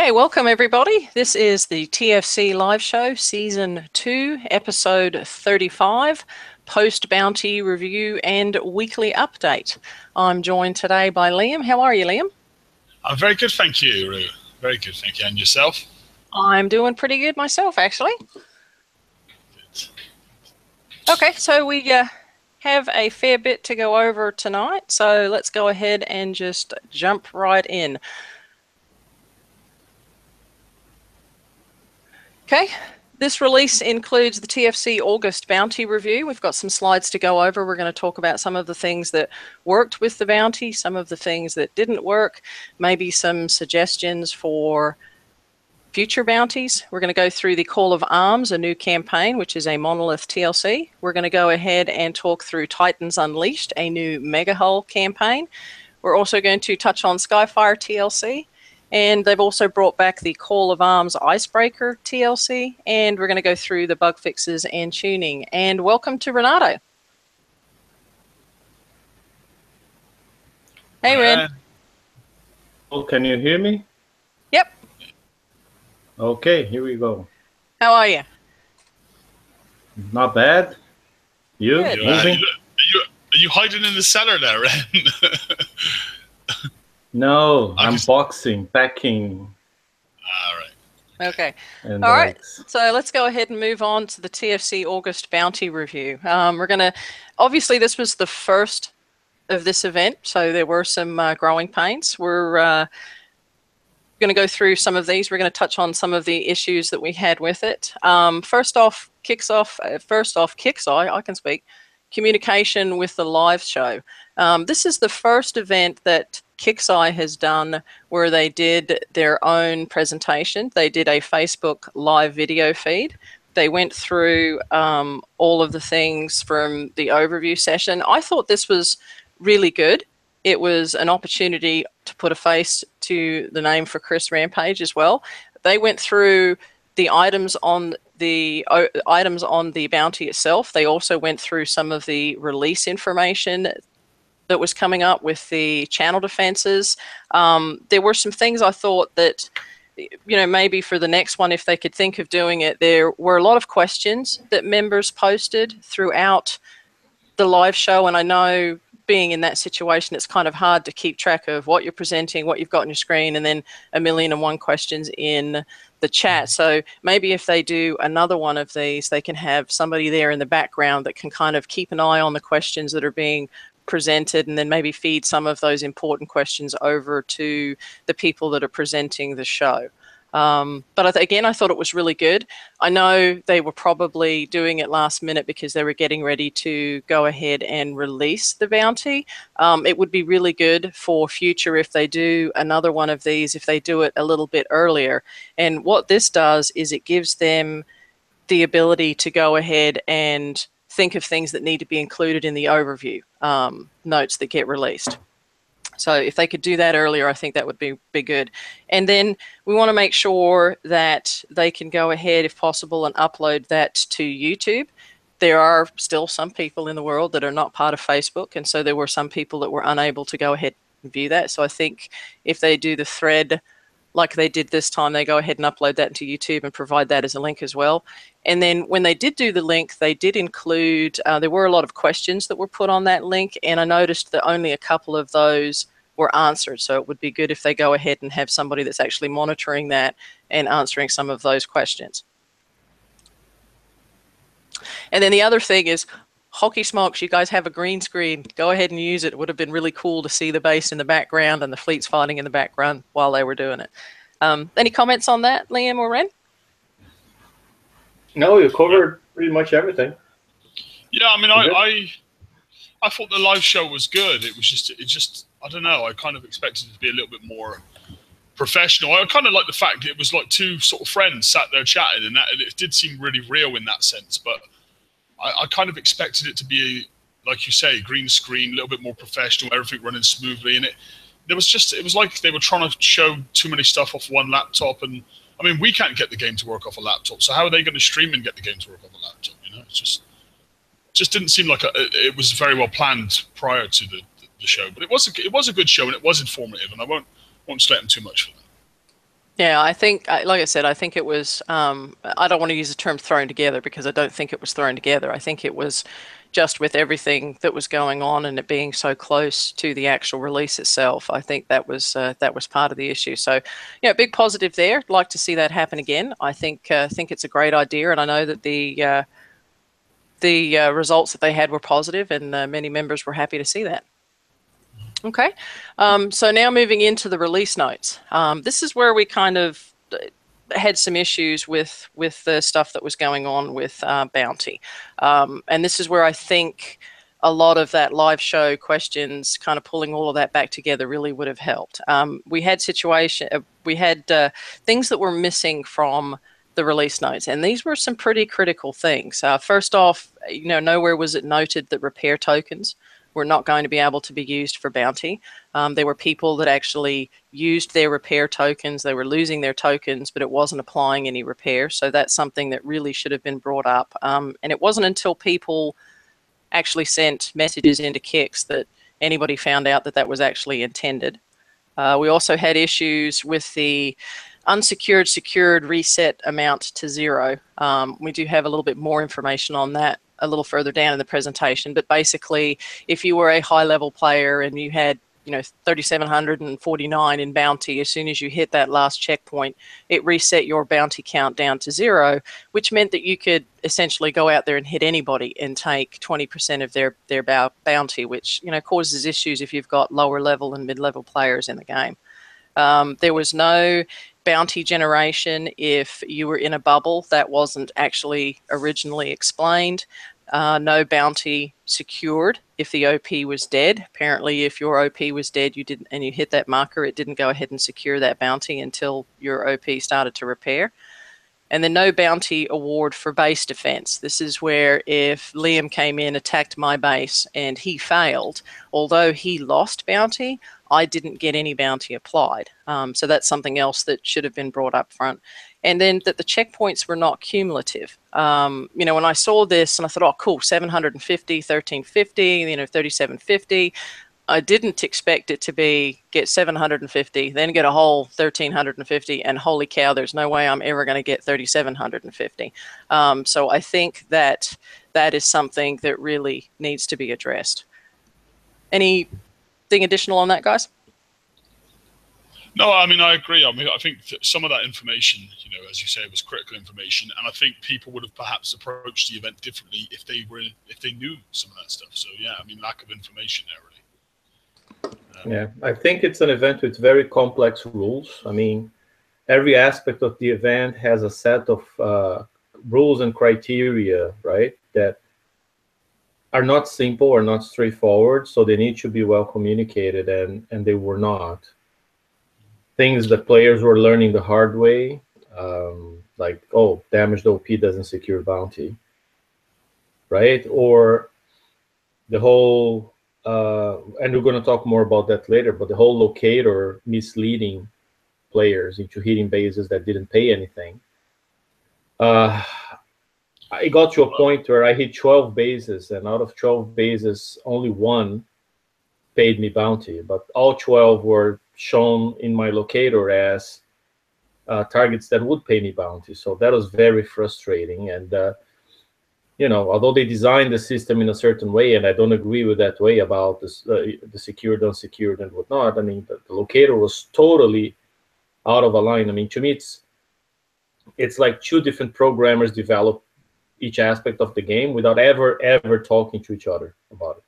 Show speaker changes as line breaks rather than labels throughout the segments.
Okay, welcome everybody. This is the TFC live show, season 2, episode 35, post-bounty review and weekly update. I'm joined today by Liam. How are you, Liam?
I'm very good, thank you, Roo. Very good, thank you. And yourself?
I'm doing pretty good myself, actually. Good. Okay, so we have a fair bit to go over tonight, so let's go ahead and just jump right in. Okay, this release includes the TFC August bounty review. We've got some slides to go over. We're going to talk about some of the things that worked with the bounty, some of the things that didn't work, maybe some suggestions for future bounties. We're going to go through the Call of Arms, a new campaign, which is a Monolith TLC. We're going to go ahead and talk through Titans Unleashed, a new Mega Hull campaign. We're also going to touch on Skyfire TLC. And they've also brought back the Call of Arms Icebreaker TLC, and we're going to go through the bug fixes and tuning. And welcome to Renato. Hey, Ren.
Oh, can you hear me?
Yep.
Okay, here we go.
How are you?
Not bad. You?
Good.
Are you hiding in the cellar there, Ren?
No, I'm boxing, packing.
All right.
Okay. All right. So let's go ahead and move on to the TFC August bounty review. We're going to, obviously this was the first of this event, so there were some growing pains. We're going to go through some of these. We're going to touch on some of the issues that we had with it. First off, I can speak, communication with the live show. This is the first event that Kixeye has done where they did their own presentation. They did a Facebook live video feed. They went through all of the things from the overview session. I thought this was really good. It was an opportunity to put a face to the name for Chris Rampage as well. They went through the items on the bounty itself. They also went through some of the release information that was coming up with the channel defenses. There were some things I thought that, maybe for the next one, if they could think of doing it, there were a lot of questions that members posted throughout the live show. And I know being in that situation, it's kind of hard to keep track of what you're presenting, what you've got on your screen, and then 1,000,001 questions in the chat. So maybe if they do another one of these, they can have somebody there in the background that can kind of keep an eye on the questions that are being presented, and then maybe feed some of those important questions over to the people that are presenting the show. But again, I thought it was really good. I know they were probably doing it last minute because they were getting ready to go ahead and release the bounty. It would be really good for future if they do another one of these, if they do it a little bit earlier. And what this does is it gives them the ability to go ahead and think of things that need to be included in the overview notes that get released. So if they could do that earlier, I think that would be good. And then we want to make sure that they can go ahead, if possible, and upload that to YouTube. There are still some people in the world that are not part of Facebook, and so there were some people that were unable to go ahead and view that. So I think if they do the thread like they did this time, they go ahead and upload that into YouTube and provide that as a link as well. And then when they did do the link, they did include, there were a lot of questions that were put on that link, and I noticed that only a couple of those were answered. So it would be good if they go ahead and have somebody that's actually monitoring that and answering some of those questions. And then the other thing is, hockey smokes, you guys have a green screen. Go ahead and use it. It would have been really cool to see the base in the background and the fleets fighting in the background while they were doing it. Any comments on that, Liam or Ren?
No, you covered pretty much everything.
Yeah, I mean, I thought the live show was good. It just I don't know. I kind of expected it to be a little bit more professional. I kind of like the fact that it was like two sort of friends sat there chatting, and it did seem really real in that sense. But I kind of expected it to be, like you say, green screen, a little bit more professional, everything running smoothly. And it was like they were trying to show too many stuff off one laptop. And I mean, we can't get the game to work off a laptop, so how are they going to stream and get the game to work off a laptop? It just didn't seem like it was very well planned prior to the show. But it was a good show, and it was informative, and I won't sweat them too much for that.
Yeah, I think, like I said, I think it was, I don't want to use the term thrown together because I don't think it was thrown together. I think it was just with everything that was going on and it being so close to the actual release itself. I think that was part of the issue. So, yeah, big positive there. Like to see that happen again. I think it's a great idea, and I know that the results that they had were positive, and many members were happy to see that. Okay, so now moving into the release notes. This is where we kind of had some issues with the stuff that was going on with Bounty, and this is where I think a lot of that live show questions, kind of pulling all of that back together, really would have helped. We had things that were missing from the release notes, and these were some pretty critical things. First off, nowhere was it noted that repair tokens were not going to be able to be used for Bounty. There were people that actually used their repair tokens. They were losing their tokens, but it wasn't applying any repair. So that's something that really should have been brought up. And it wasn't until people actually sent messages into Kicks that anybody found out that that was actually intended. We also had issues with the unsecured secured reset amount to 0. We do have a little bit more information on that a little further down in the presentation, but basically if you were a high level player and you had 3,749 in bounty, as soon as you hit that last checkpoint, it reset your bounty count down to 0, which meant that you could essentially go out there and hit anybody and take 20% of their bounty, which causes issues if you've got lower level and mid-level players in the game. There was no bounty generation if you were in a bubble. That wasn't actually originally explained. No bounty secured if the OP was dead. Apparently, if your OP was dead, and you hit that marker, it didn't go ahead and secure that bounty until your OP started to repair. And then no bounty award for base defense. This is where if Liam came in, attacked my base, and he failed, although he lost bounty, I didn't get any bounty applied. So that's something else that should have been brought up front. And then that the checkpoints were not cumulative. When I saw this and I thought, oh, cool, 750, 1350, 3750. I didn't expect it to get 750, then get a whole 1,350, and holy cow, there's no way I'm ever going to get 3,750. So I think that is something that really needs to be addressed. Anything additional on that, guys?
No, I mean, I agree. I mean, I think that some of that information, as you say, was critical information, and I think people would have perhaps approached the event differently if they knew some of that stuff. So yeah, I mean, lack of information there, really.
Yeah, I think it's an event with very complex rules. I mean, every aspect of the event has a set of rules and criteria, right, that are not simple or not straightforward, so they need to be well communicated, and they were not. Things that players were learning the hard way, like, oh, damaged OP doesn't secure bounty, right? Or the whole, and we're going to talk more about that later, but the whole locator misleading players into hitting bases that didn't pay anything. I got to a point where I hit 12 bases, and out of 12 bases, only 1 paid me bounty, but all 12 were shown in my locator as targets that would pay me bounty. So that was very frustrating. And although they designed the system in a certain way, and I don't agree with that way about this, the secured, unsecured, and whatnot. I mean, the locator was totally out of a line. I mean, to me, it's like 2 different programmers develop each aspect of the game without ever talking to each other about it.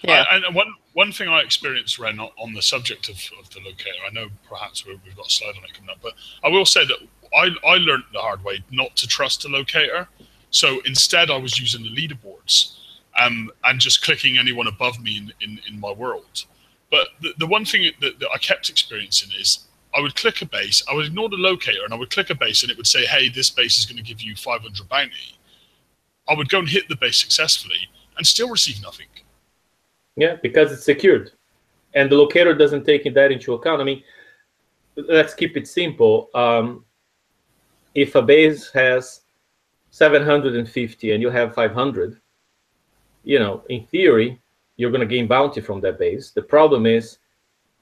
Yeah. And one thing I experienced, Ren, on the subject of the locator, I know perhaps we've got a slide on it coming up, but I will say that I learned the hard way not to trust the locator. So instead, I was using the leaderboards and just clicking anyone above me in my world. But the one thing that I kept experiencing is I would click a base, I would ignore the locator, and I would click a base, and it would say, hey, this base is going to give you 500 bounty. I would go and hit the base successfully and still receive nothing.
Yeah, because it's secured. And the locator doesn't take that into account. I mean, let's keep it simple. If a base has 750 and you have 500, in theory, you're going to gain bounty from that base. The problem is,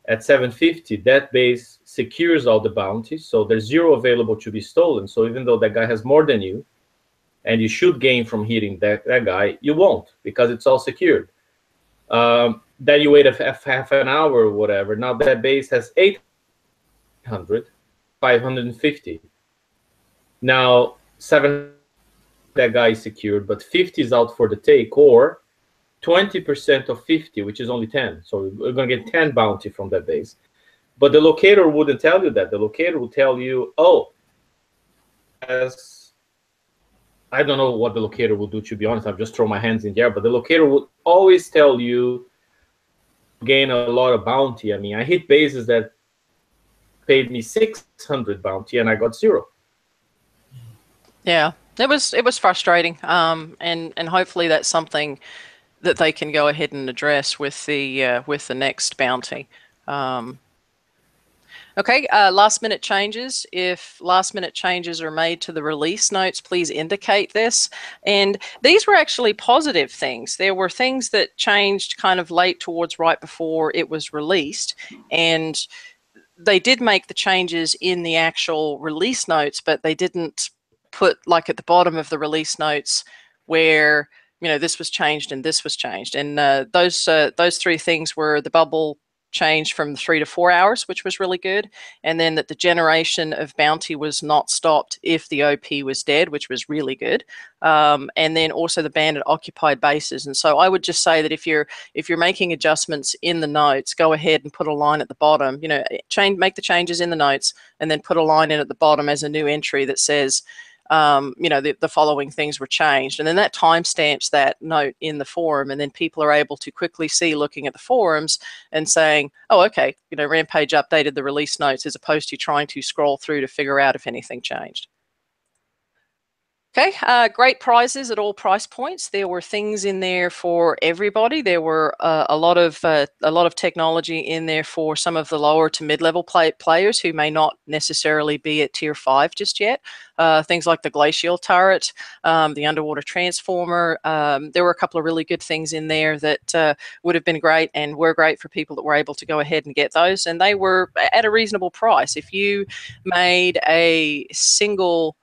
at 750, that base secures all the bounties, so there's 0 available to be stolen. So even though that guy has more than you, and you should gain from hitting that guy, you won't, because it's all secured. Then you wait half an hour or whatever. Now that base has 800, 550. Now 7, that guy is secured, but 50 is out for the take, or 20% of 50, which is only 10. So we're going to get 10 bounty from that base. But the locator wouldn't tell you that. The locator will tell you, oh, as I don't know what the locator will do, to be honest. I've just thrown my hands in the air. But the locator will always tell you gain a lot of bounty. I mean, I hit bases that paid me 600 bounty, and I got 0.
Yeah, it was frustrating. And hopefully that's something that they can go ahead and address with the next bounty. Okay, last minute changes. If last minute changes are made to the release notes, please indicate this. And these were actually positive things. There were things that changed kind of late towards right before it was released. And they did make the changes in the actual release notes, but they didn't put like at the bottom of the release notes where, you know, this was changed and this was changed. And those 3 things were the bubble changed from 3 to 4 hours, which was really good, and then that the generation of bounty was not stopped if the OP was dead, which was really good, and then also the banned at occupied bases. And so I would just say that if you're making adjustments in the notes, go ahead and put a line at the bottom, you know, make the changes in the notes and then put a line in at the bottom as a new entry that says, you know, the following things were changed, and then that timestamps that note in the forum, and then people are able to quickly see, looking at the forums and saying, oh, okay, you know, Rampage updated the release notes, as opposed to trying to scroll through to figure out if anything changed. Okay, great prizes at all price points. There were things in there for everybody. There were a lot of technology in there for some of the lower to mid-level players who may not necessarily be at tier 5 just yet. Things like the glacial turret, the underwater transformer. There were a couple of really good things in there that would have been great and were great for people that were able to go ahead and get those, and they were at a reasonable price. If you made a single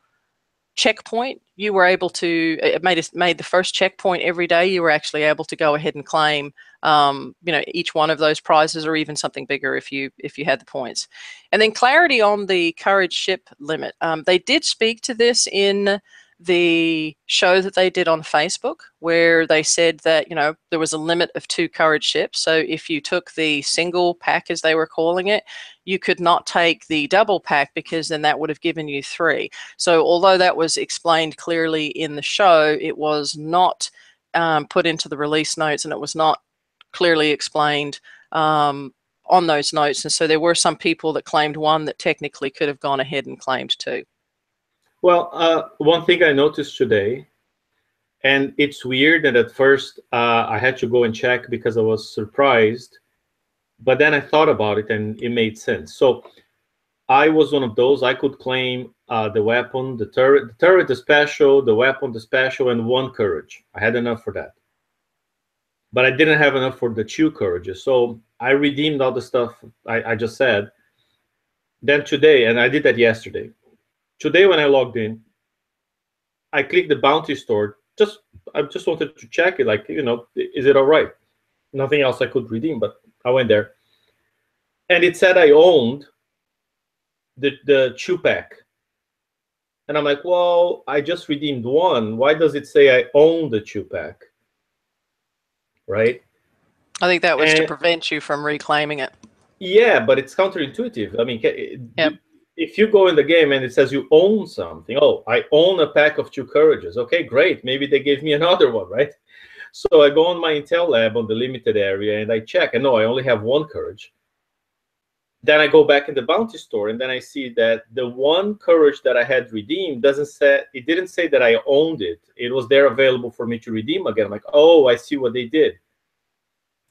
checkpoint, you were able to, it made the first checkpoint every day, you were actually able to go ahead and claim you know, each one of those prizes, or even something bigger if you had the points. And then clarity on the courage ship limit. They did speak to this in the show that they did on Facebook, where they said that, you know, there was a limit of 2 courage ships. So if you took the single pack, as they were calling it, you could not take the double pack, because then that would have given you 3. So although that was explained clearly in the show, it was not put into the release notes, and it was not clearly explained on those notes. And so there were some people that claimed 1 that technically could have gone ahead and claimed 2.
Well, one thing I noticed today, and it's weird, and at first I had to go and check because I was surprised, but then I thought about it and it made sense. So I was one of those. I could claim the weapon, the turret, the special, the weapon, the special, and 1 courage. I had enough for that. But I didn't have enough for the 2 courages. So I redeemed all the stuff I just said. Then today, and I did that yesterday. Today when I logged in, I clicked the bounty store. I just wanted to check it, like, you know, is it all right? Nothing else I could redeem, but I went there. And it said I owned the 2 pack. And I'm like, well, I just redeemed 1. Why does it say I own the 2 pack? Right?
I think that was to prevent you from reclaiming it.
Yeah, but it's counterintuitive. I mean,
yep.
If you go in the game and it says you own something, oh, I own a pack of 2 courages. Okay, great. Maybe they gave me another one, right? So I go on my Intel lab on the limited area and I check, and no, I only have 1 courage. Then I go back in the bounty store, and then I see that the 1 courage that I had redeemed didn't say that I owned it. It was there available for me to redeem again. I'm like, oh, I see what they did.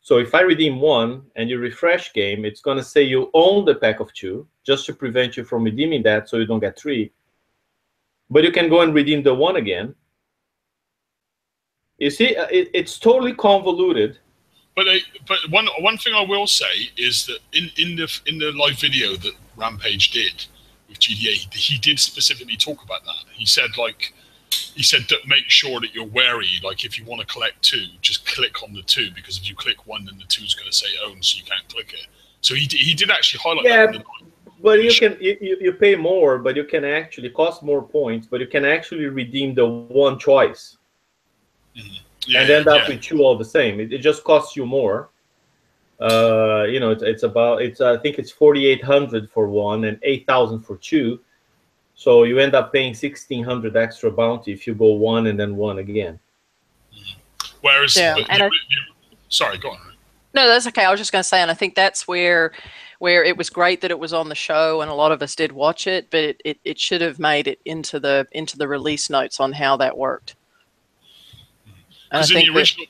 So if I redeem 1 and you refresh game, it's going to say you own the pack of 2, just to prevent you from redeeming that, so you don't get 3. But you can go and redeem the 1 again. You see, it's totally convoluted.
But one thing I will say is that in the live video that Rampage did with GDA, he did specifically talk about that. He said that make sure that you're wary. Like if you want to collect 2, just click on the 2, because if you click 1, then the 2 is going to say own, so you can't click it. So he did actually highlight that. Yeah,
but you pay more, but you can actually cost more points, but you can actually redeem the 1 choice. Mm-hmm. Yeah, and end up with 2 all the same. It just costs you more. You know, I think it's 4,800 for 1 and 8,000 for 2. So you end up paying 1,600 extra bounty if you go 1 and then 1 again.
Whereas, sorry, go on.
No, that's okay. I was just going to say, and I think that's where it was great that it was on the show, and a lot of us did watch it, but it should have made it into the release notes on how that worked.
Because in the original,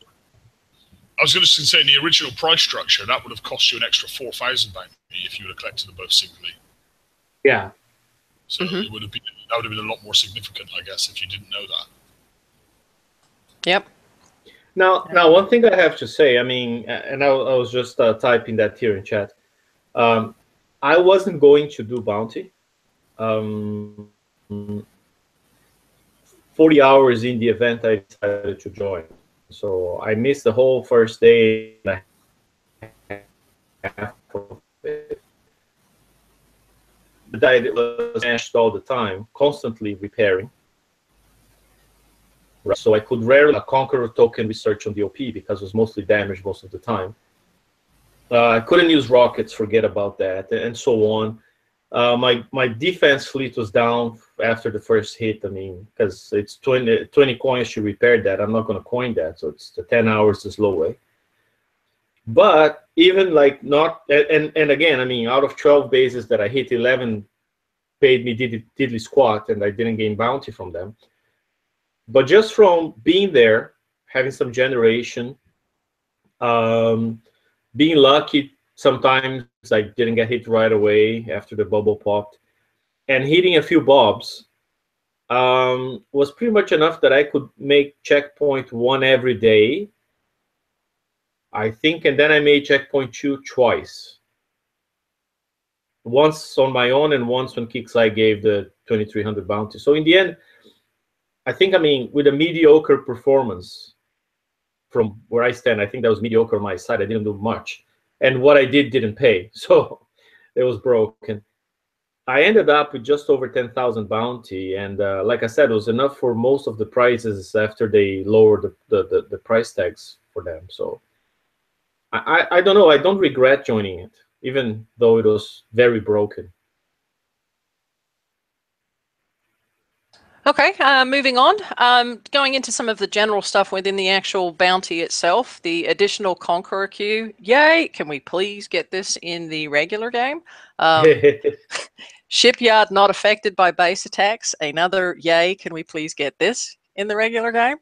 I was going to say, in the original price structure, that would have cost you an extra 4,000 bounty if you would have collected them both singly.
Yeah.
So it would have been a lot more significant, I guess, if you didn't know that.
Yep.
Now, one thing I have to say, I mean, and I was just typing that here in chat. I wasn't going to do bounty. 40 hours in the event, I decided to join. So I missed the whole first day and a half of it. But I was smashed all the time, constantly repairing. So I could rarely conquer a token research on the OP because it was mostly damaged most of the time. I couldn't use rockets, forget about that, and so on. My defense fleet was down after the first hit. I mean, because it's 20 coins to repair that. I'm not going to coin that, so it's the 10 hours the slow way. But even like not, and again, I mean, out of 12 bases that I hit, 11 paid me diddly squat, and I didn't gain bounty from them. But just from being there, having some generation, being lucky, sometimes I didn't get hit right away after the bubble popped, and hitting a few bobs was pretty much enough that I could make checkpoint 1 every day, I think, and then I made checkpoint 2 twice. Once on my own and once when Kixeye gave the 2,300 bounty. So in the end, I think, I mean, with a mediocre performance from where I stand, I think that was mediocre on my side. I didn't do much. And what I did didn't pay. So it was broken. I ended up with just over 10,000 bounty. And like I said, it was enough for most of the prizes after they lowered the price tags for them. So I don't know. I don't regret joining it, even though it was very broken.
Okay, moving on. Going into some of the general stuff within the actual bounty itself, the additional Conqueror queue. Yay! Can we please get this in the regular game? Shipyard not affected by base attacks. Another yay! Can we please get this in the regular game?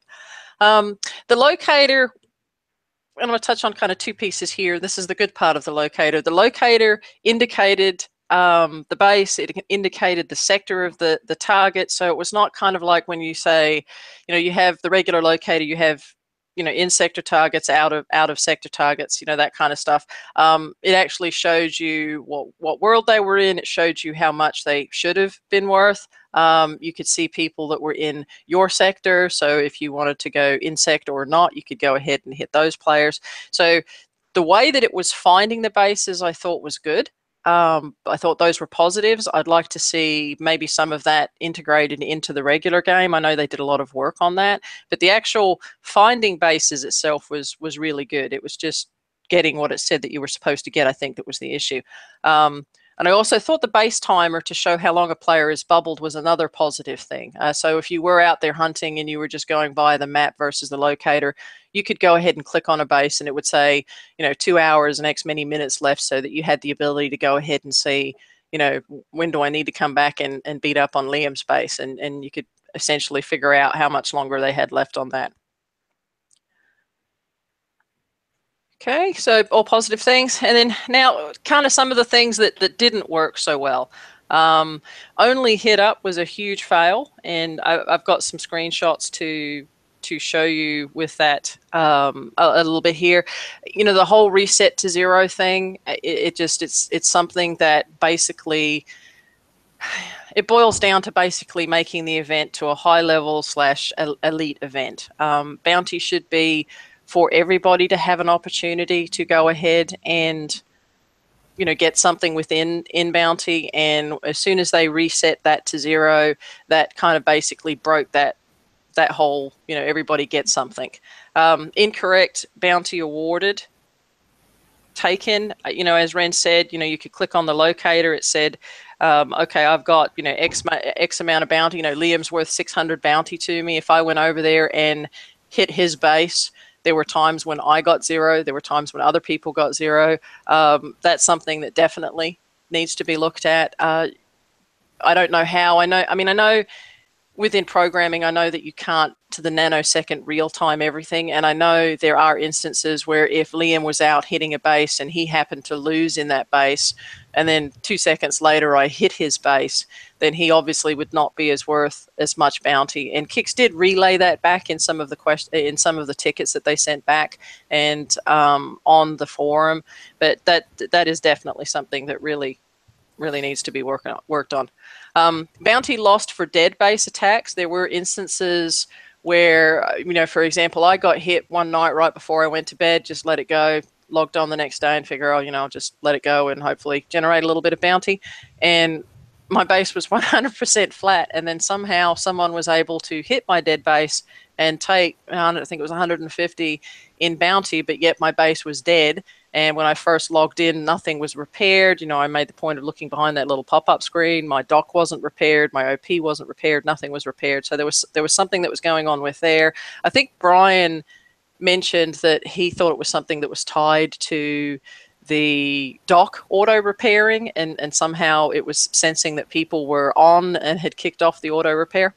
The locator. I'm going to touch on kind of 2 pieces here. This is the good part of the locator. The locator indicated the base, it indicated the sector of the target. So it was not kind of like when you say, you know, you have the regular locator, you have, you know, in sector targets, out of sector targets, you know, that kind of stuff. It actually showed you what world they were in. It showed you how much they should have been worth. You could see people that were in your sector. So if you wanted to go in sector or not, you could go ahead and hit those players. So the way that it was finding the bases, I thought was good. I thought those were positives. I'd like to see maybe some of that integrated into the regular game. I know they did a lot of work on that, but the actual finding bases itself was really good. It was just getting what it said that you were supposed to get, I think, that was the issue. And I also thought the base timer to show how long a player is bubbled was another positive thing. So if you were out there hunting and you were just going by the map versus the locator, you could go ahead and click on a base and it would say, you know, 2 hours and X many minutes left, so that you had the ability to go ahead and see, you know, when do I need to come back and beat up on Liam's base, and you could essentially figure out how much longer they had left on that. Okay, so all positive things. And then now kind of some of the things that didn't work so well. Only hit up was a huge fail, and I've got some screenshots to to show you with that a little bit here. You know, the whole reset to zero thing, it's something that basically, it boils down to basically making the event to a high level / elite event. Bounty should be for everybody to have an opportunity to go ahead and, you know, get something within bounty, and as soon as they reset that to zero, that kind of basically broke that whole, you know, everybody gets something. Incorrect bounty awarded taken, you know, as Ren said, you know, you could click on the locator. It said, okay, I've got, you know, X amount of bounty. You know, Liam's worth 600 bounty to me. If I went over there and hit his base, there were times when I got zero. There were times when other people got zero. That's something that definitely needs to be looked at. I don't know how. I know within programming, I know that you can't to the nanosecond real time everything. And I know there are instances where if Liam was out hitting a base and he happened to lose in that base, and then 2 seconds later I hit his base, then he obviously would not be as worth as much bounty. And Kix did relay that back in some of the tickets that they sent back and on the forum. But that is definitely something that really needs to be worked on. Bounty lost for dead base attacks. There were instances where, you know, for example, I got hit one night right before I went to bed, just let it go, logged on the next day and figure, oh, you know, I'll just let it go and hopefully generate a little bit of bounty. And my base was 100% flat. And then somehow someone was able to hit my dead base and take, I think it was 150 in bounty, but yet my base was dead. And when I first logged in, nothing was repaired. You know, I made the point of looking behind that little pop-up screen. My dock wasn't repaired. My OP wasn't repaired. Nothing was repaired. So there was something that was going on with there. I think Brian mentioned that he thought it was something that was tied to the dock auto repairing, and somehow it was sensing that people were on and had kicked off the auto repair.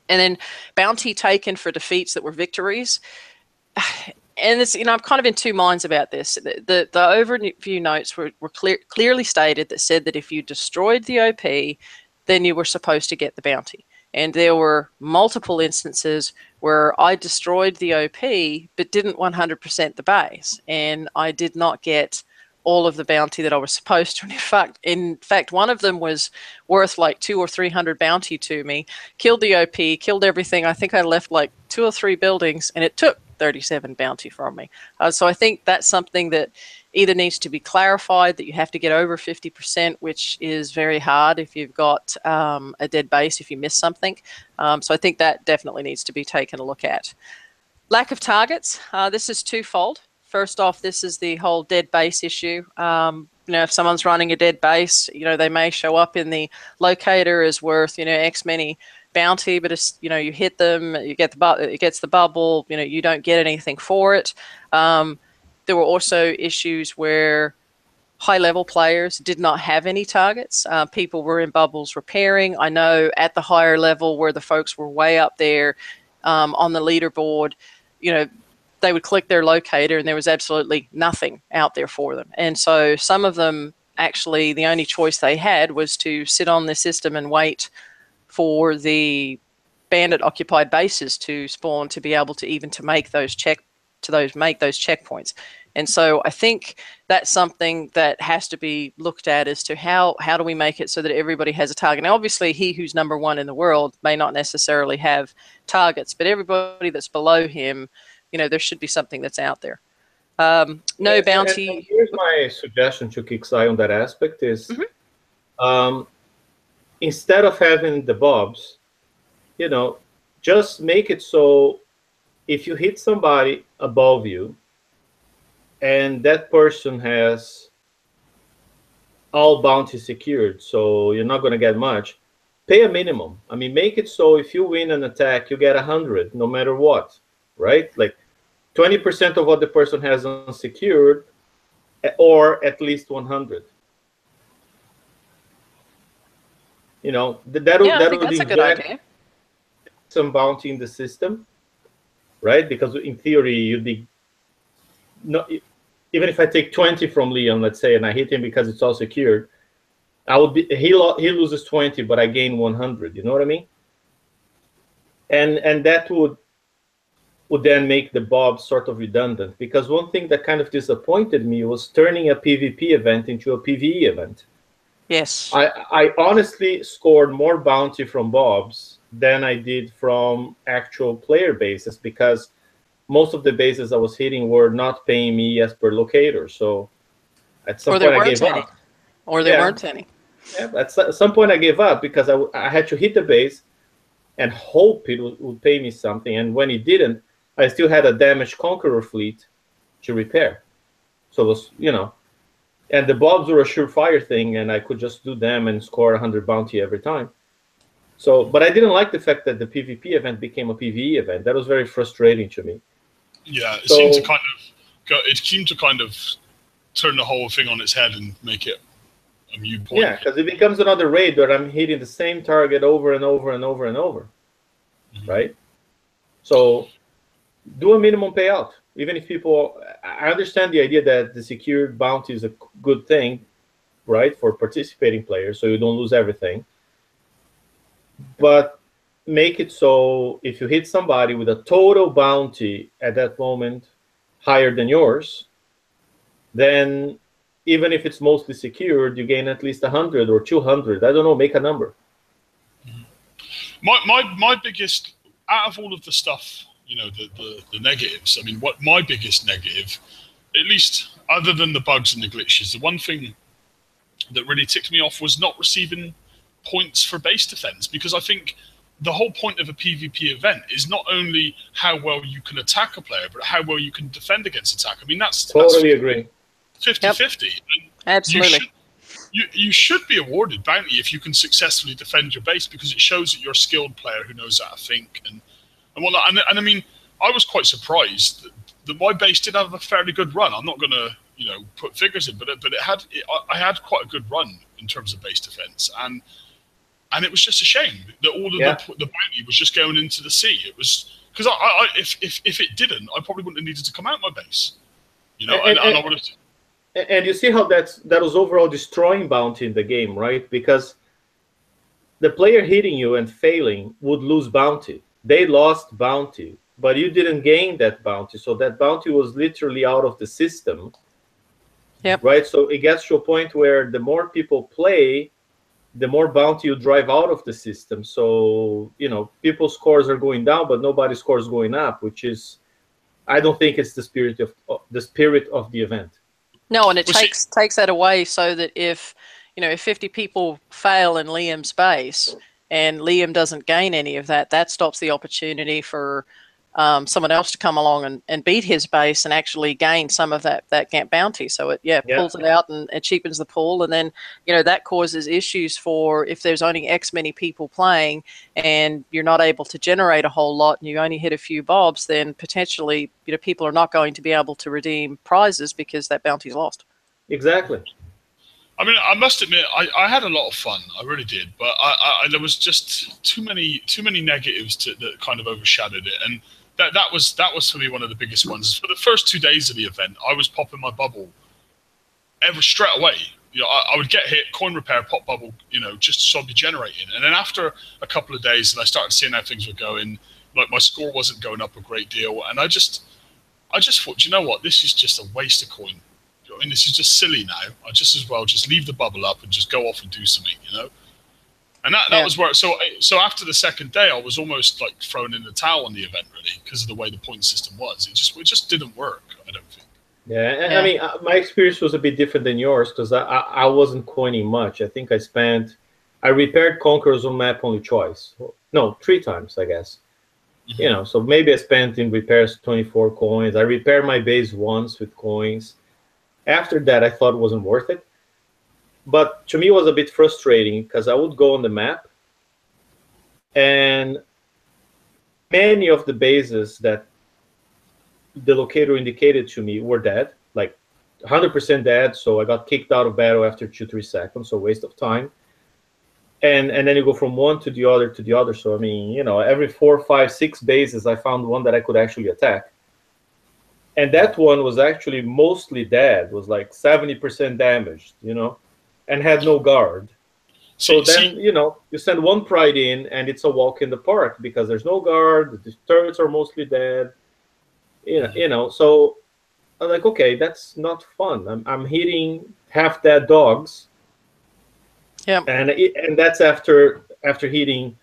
And then bounty taken for defeats that were victories. And it's, you know, I'm kind of in two minds about this. The overview notes were clearly stated that said that if you destroyed the OP, then you were supposed to get the bounty. And there were multiple instances where I destroyed the OP but didn't 100% the base, and I did not get all of the bounty that I was supposed to. And in fact, one of them was worth like 200 or 300 bounty to me. Killed the OP, killed everything. I think I left like 2 or 3 buildings, and it took 37 bounty from me. So I think that's something that either needs to be clarified, that you have to get over 50%, which is very hard if you've got a dead base, if you miss something. So I think that definitely needs to be taken a look at. Lack of targets. This is twofold. First off, this is the whole dead base issue. You know, if someone's running a dead base, you know, they may show up in the locator as worth, you know, X many bounty, but it's, you know, you hit them, you get it gets the bubble, you know, you don't get anything for it. There were also issues where high-level players did not have any targets. People were in bubbles repairing. I know at the higher level where the folks were way up there on the leaderboard, you know, they would click their locator and there was absolutely nothing out there for them. And so some of them, actually, the only choice they had was to sit on the system and wait for the bandit occupied bases to spawn to be able to even to make those checkpoints. And so I think that's something that has to be looked at as to how do we make it so that everybody has a target. Now, obviously, he who's #1 in the world may not necessarily have targets, but everybody that's below him, you know, there should be something that's out there. No bounty.
And here's my suggestion to Kixeye on that aspect is, instead of having the bobs, you know, just make it so if you hit somebody above you and that person has all bounty secured, so you're not going to get much, pay a minimum. I mean, make it so if you win an attack, you get 100 no matter what, right? Like 20% of what the person has unsecured, or at least 100. You know, that'll inject some bounty in the system, right? Because in theory, you'd be even if I take 20 from Leon, let's say, and I hit him because it's all secured, I would be he loses 20, but I gain 100. You know what I mean? And that would would then make the Bob sort of redundant. Because one thing that kind of disappointed me was turning a PvP event into a PvE event.
Yes.
I honestly scored more bounty from Bobs than I did from actual player bases, because most of the bases I was hitting were not paying me as per locator. So at some point I gave up.
Or there weren't any.
Yeah, at some point I gave up, because I had to hit the base and hope it would pay me something. And when it didn't, I still had a damaged Conqueror fleet to repair. So it was, and the Bobs were a surefire thing, and I could just do them and score 100 bounty every time. So, but I didn't like the fact that the PvP event became a PvE event. That was very frustrating to me.
Yeah, it seemed to kind of turn the whole thing on its head and make it a mute point.
Yeah, because it becomes another raid where I'm hitting the same target over and over and over and over, right? So do a minimum payout. Even if people, I understand the idea that the secured bounty is a good thing, right, for participating players, so you don't lose everything. But make it so if you hit somebody with a total bounty at that moment higher than yours, then even if it's mostly secured, you gain at least 100 or 200. I don't know, make a number.
My biggest, out of all of the stuff, the negatives, I mean, what my biggest negative, at least other than the bugs and the glitches, the one thing that really ticked me off was not receiving points for base defense, because I think the whole point of a PvP event is not only how well you can attack a player, but how well you can defend against attack. I mean, that's
agree.
50-50.
Yep. Absolutely.
You should be awarded bounty if you can successfully defend your base, because it shows that you're a skilled player who knows how to think and whatnot. And I mean, I was quite surprised that my base did have a fairly good run. I'm not going to put figures in, but I had quite a good run in terms of base defense, and it was just a shame that all of the bounty was just going into the sea. It was because if it didn't, I probably wouldn't have needed to come out my base, and I would have.
And you see how that was overall destroying bounty in the game, right? Because the player hitting you and failing would lose bounty. They lost bounty, but you didn't gain that bounty. So that bounty was literally out of the system.
Yep.
Right? So it gets to a point where the more people play, the more bounty you drive out of the system. So, people's scores are going down, but nobody's scores going up, which is, I don't think it's the spirit of the event.
No, and it takes that away, so that if 50 people fail in Liam's base and Liam doesn't gain any of that, that stops the opportunity for someone else to come along and beat his base and actually gain some of that bounty. So it pulls it out and it cheapens the pool, and then that causes issues for if there's only X many people playing and you're not able to generate a whole lot and you only hit a few bobs, then potentially people are not going to be able to redeem prizes because that bounty's lost.
Exactly.
I mean, I must admit, I had a lot of fun. I really did, but there was just too many negatives that kind of overshadowed it, and that was for me one of the biggest ones. For the first 2 days of the event, I was popping my bubble straight away. I would get hit, coin repair, pop bubble, just so I'd be generating. And then after a couple of days, and I started seeing how things were going, like my score wasn't going up a great deal, and I just thought, you know what, this is just a waste of coin. I mean, this is just silly now. I just as well just leave the bubble up and just go off and do something, And that was where. So after the second day, I was almost like throwing in the towel on the event, really, because of the way the point system was. It just didn't work, I don't think.
Yeah, I mean, my experience was a bit different than yours, because I wasn't coining much. I think I repaired Conquerors on map only twice. No, 3 times, I guess. Mm-hmm. So maybe I spent in repairs 24 coins. I repaired my base once with coins. After that, I thought it wasn't worth it. But to me, it was a bit frustrating, because I would go on the map, and many of the bases that the locator indicated to me were dead, like 100% dead. So I got kicked out of battle after 2-3 seconds, so waste of time. And then you go from one to the other to the other. So I mean, every 4, 5, 6 bases, I found one that I could actually attack. And that one was actually mostly dead, was like 70% damaged, and had no guard. So then, you send one pride in, and it's a walk in the park, because there's no guard, the turrets are mostly dead, So I'm like, okay, that's not fun. I'm hitting half dead dogs.
Yeah.
And that's after hitting,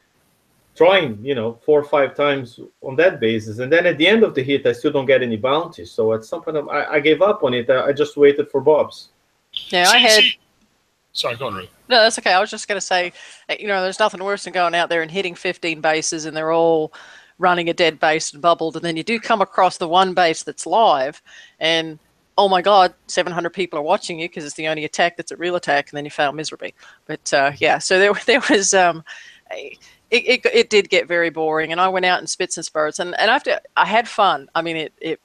trying, 4 or 5 times on that basis, and then at the end of the hit, I still don't get any bounties. So at some point, I gave up on it. I just waited for bobs.
Yeah, I had.
Sorry, go on, Ruth.
No, that's okay. I was just going to say, there's nothing worse than going out there and hitting 15 bases, and they're all running a dead base and bubbled, and then you do come across the one base that's live, and oh my God, 700 people are watching you because it's the only attack that's a real attack, and then you fail miserably. But yeah, so there was it did get very boring, and I went out in spits and spurts, and after I had fun. I mean, it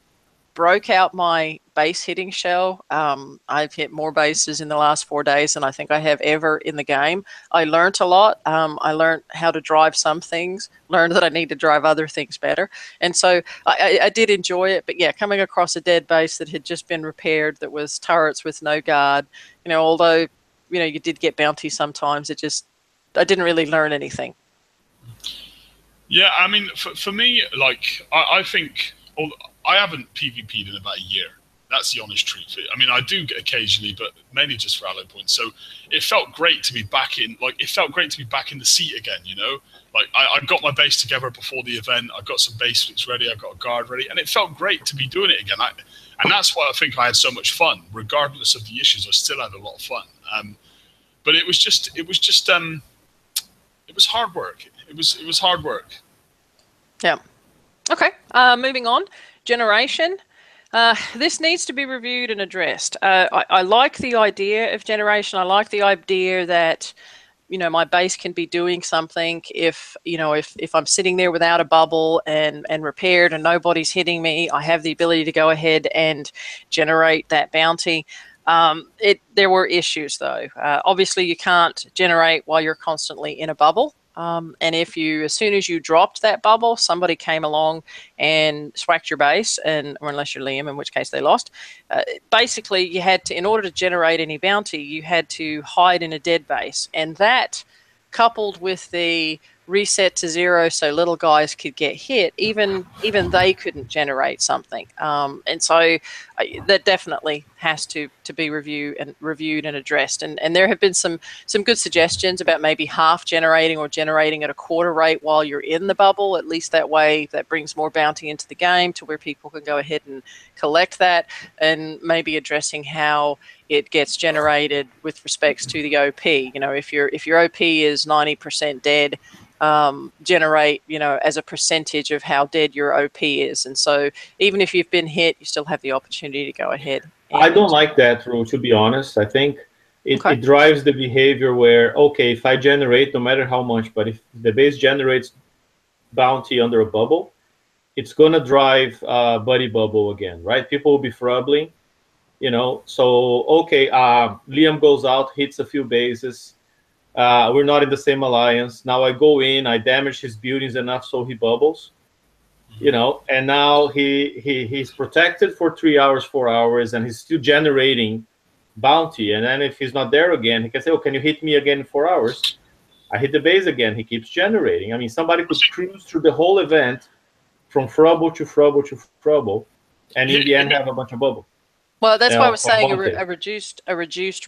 broke out my base hitting shell. I've hit more bases in the last 4 days than I think I have ever in the game. I learned a lot. I learned how to drive some things, learned that I need to drive other things better. And so I did enjoy it. But yeah, coming across a dead base that had just been repaired, that was turrets with no guard, although, you did get bounties sometimes, I didn't really learn anything.
Yeah, I mean, for me, like, I think I haven't PvP'd in about a year. That's the honest truth. I mean, I do occasionally, but mainly just for allo points. So it felt great to be back in. Like, it felt great to be back in the seat again. Like I got my base together before the event. I got some basics ready. I got a guard ready, and it felt great to be doing it again. And that's why I think I had so much fun, regardless of the issues. I still had a lot of fun. But it was hard work. It was hard work.
Yeah. Okay. Moving on. Generation. This needs to be reviewed and addressed. I like the idea of generation. I like the idea that, my base can be doing something if I'm sitting there without a bubble and repaired and nobody's hitting me, I have the ability to go ahead and generate that bounty. There were issues though. Obviously you can't generate while you're constantly in a bubble. And if as soon as you dropped that bubble, somebody came along and swacked your base, or unless you're Liam, in which case they lost, basically you had to, in order to generate any bounty, you had to hide in a dead base. And that, coupled with the reset to 0 so little guys could get hit, even they couldn't generate something. And so that definitely has to be reviewed and addressed. And there have been some good suggestions about maybe half generating or generating at a quarter rate while you're in the bubble. At least that way that brings more bounty into the game to where people can go ahead and collect that, and maybe addressing how it gets generated with respects to the OP. If your OP is 90% dead, generate, as a percentage of how dead your OP is. And so even if you've been hit, you still have the opportunity to go ahead.
I don't like that rule, to be honest. I think it drives the behavior where, okay, if I generate, no matter how much, but if the base generates bounty under a bubble, it's going to drive buddy bubble again, right? People will be throttling, So, okay, Liam goes out, hits a few bases. We're not in the same alliance. Now I go in, I damage his buildings enough so he bubbles, and now he's protected for 3 hours, 4 hours, and he's still generating bounty. And then if he's not there again, he can say, oh, can you hit me again in 4 hours? I hit the base again. He keeps generating. I mean, somebody could cruise through the whole event from Frubble to Frubble to Frubble, and in the end have a bunch of bubble.
Well, that's why I was saying a reduced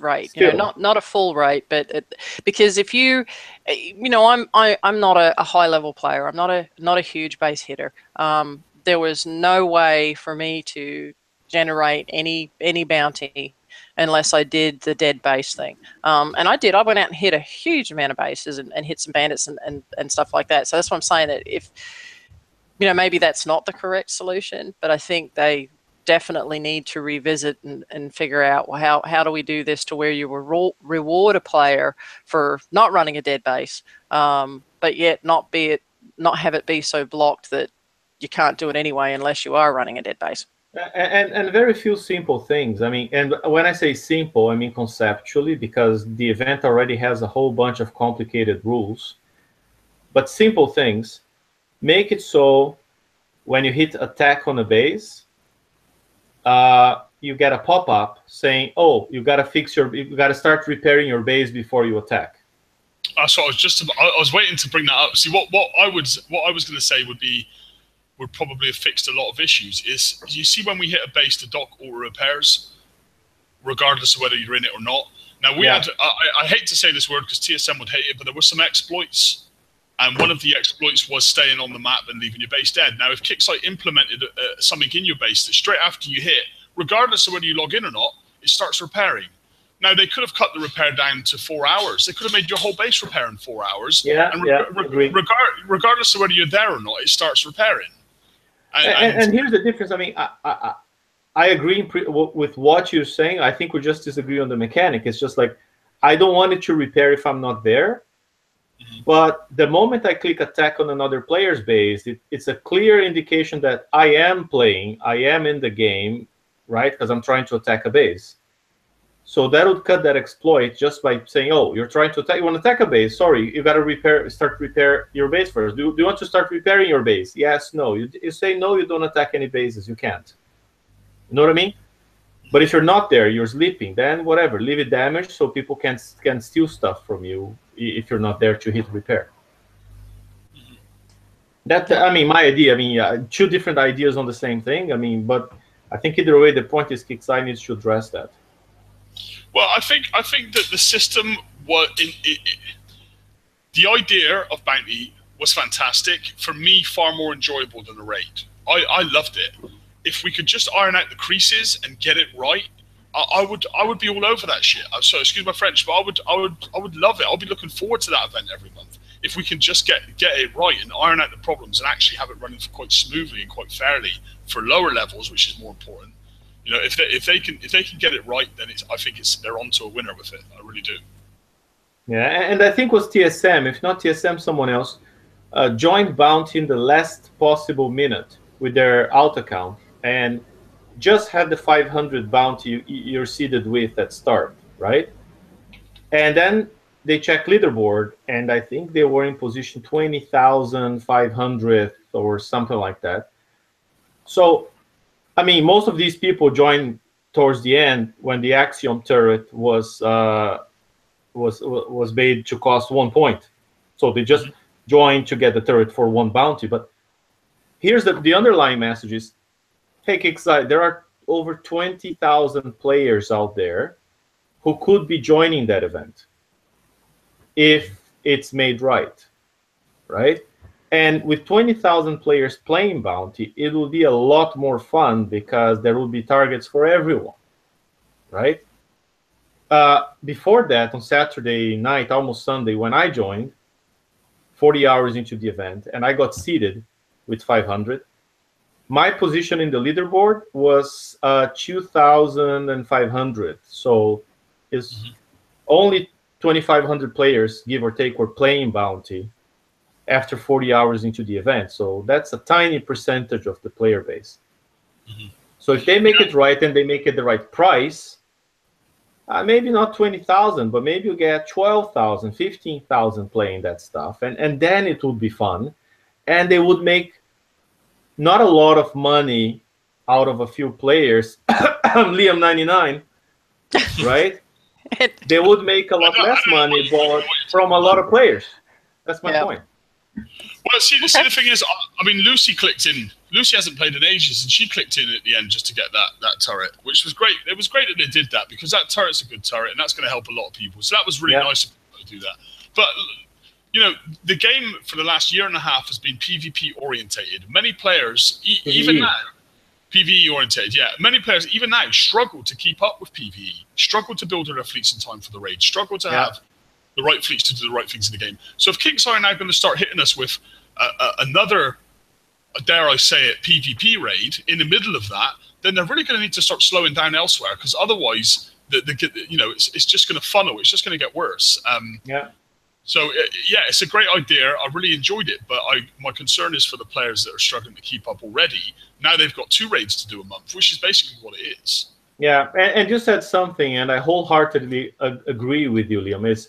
rate, not a full rate, but because if I'm not a high level player. I'm not a huge base hitter. There was no way for me to generate any bounty unless I did the dead base thing. And I did. I went out and hit a huge amount of bases and hit some bandits and stuff like that. So that's why I'm saying that if maybe that's not the correct solution, but I think they definitely need to revisit and figure out, well, how do we do this to where you reward a player for not running a dead base, but yet not have it be so blocked that you can't do it anyway unless you are running a dead base.
And very few simple things. I mean, and when I say simple, I mean conceptually, because the event already has a whole bunch of complicated rules. But simple things, make it so when you hit attack on a base, you get a pop-up saying, "Oh, you got to start repairing your base before you attack."
So I was waiting to bring that up. See, what I was going to say would would probably have fixed a lot of issues. Is you see when we hit a base, the dock auto repairs, regardless of whether you're in it or not. Now we had, I hate to say this word because TSM would hate it, but there were some exploits, and one of the exploits was staying on the map and leaving your base dead. Now, if Kixeye implemented something in your base that straight after you hit, regardless of whether you log in or not, it starts repairing. Now, they could have cut the repair down to 4 hours. They could have made your whole base repair in 4 hours. Regardless of whether you're there or not, it starts repairing.
And here's the difference. I mean, I agree with what you're saying. I think we just disagree on the mechanic. It's just like, I don't want it to repair if I'm not there. But the moment I click attack on another player's base, it's a clear indication that I am playing, I am in the game, right? Because I'm trying to attack a base. So that would cut that exploit just by saying, oh, you're trying to attack, you want to attack a base. Sorry, you got to start repair your base first. Do you want to start repairing your base? Yes, no. You say no, you don't attack any bases. You can't. You know what I mean? But if you're not there, you're sleeping, then whatever, leave it damaged so people can steal stuff from you if you're not there to hit repair. That, I mean, my idea, I mean, two different ideas on the same thing. I mean, but I think either way, the point is Kixeye needs to address that.
Well, I think that the system was the idea of bounty was fantastic. For me, far more enjoyable than a raid. I loved it. If we could just iron out the creases and get it right, I would be all over that shit. So excuse my French, but I would love it. I'll be looking forward to that event every month if we can just get it right and iron out the problems and actually have it running quite smoothly and quite fairly for lower levels, which is more important. You know, if they can get it right, then I think they're onto a winner with it. I really do.
Yeah, and I think was TSM, if not TSM, someone else, joined bounty in the last possible minute with their alt account and just had the 500 bounty you're seeded with at start, right? And then they check leaderboard, and I think they were in position 20,500 or something like that. So, I mean, most of these people joined towards the end when the Axiom turret was made to cost 1 point. So they just joined to get the turret for 1 bounty. But here's the underlying message is, hey, Kixeye, there are over 20,000 players out there who could be joining that event if it's made right, right? And with 20,000 players playing bounty, it will be a lot more fun because there will be targets for everyone, right? Before that, on Saturday night, almost Sunday, when I joined, 40 hours into the event, and I got seeded with 500, my position in the leaderboard was 2,500. So it's only 2,500 players, give or take, were playing bounty after 40 hours into the event. So that's a tiny percentage of the player base. So if they make it right and they make it the right price, maybe not 20,000, but maybe you get 12,000, 15,000 playing that stuff. And then it would be fun. And they would make not a lot of money out of a few players. Liam 99, right? They would make a lot less money, but from a lot of players. That's my point.
Well, see, the thing is, I mean, Lucy clicked in. Lucy hasn't played in ages, and she clicked in at the end just to get that turret, which was great. It was great that they did that because that turret's a good turret, and that's going to help a lot of people. So that was really nice of them to do that. But you know, the game for the last year and a half has been PvP orientated. Many players, even now, PvE orientated, yeah. Many players, even now, struggle to keep up with PvE, struggle to build their fleets in time for the raid, struggle to have the right fleets to do the right things in the game. So if Kixeye are now going to start hitting us with another, dare I say it, PvP raid in the middle of that, then they're really going to need to start slowing down elsewhere because otherwise, you know, it's just going to funnel. It's just going to get worse. So, yeah, it's a great idea. I really enjoyed it, but my concern is for the players that are struggling to keep up already. Now they've got 2 raids to do a month, which is basically what it is. Yeah,
and you said something, and I wholeheartedly agree with you, Liam.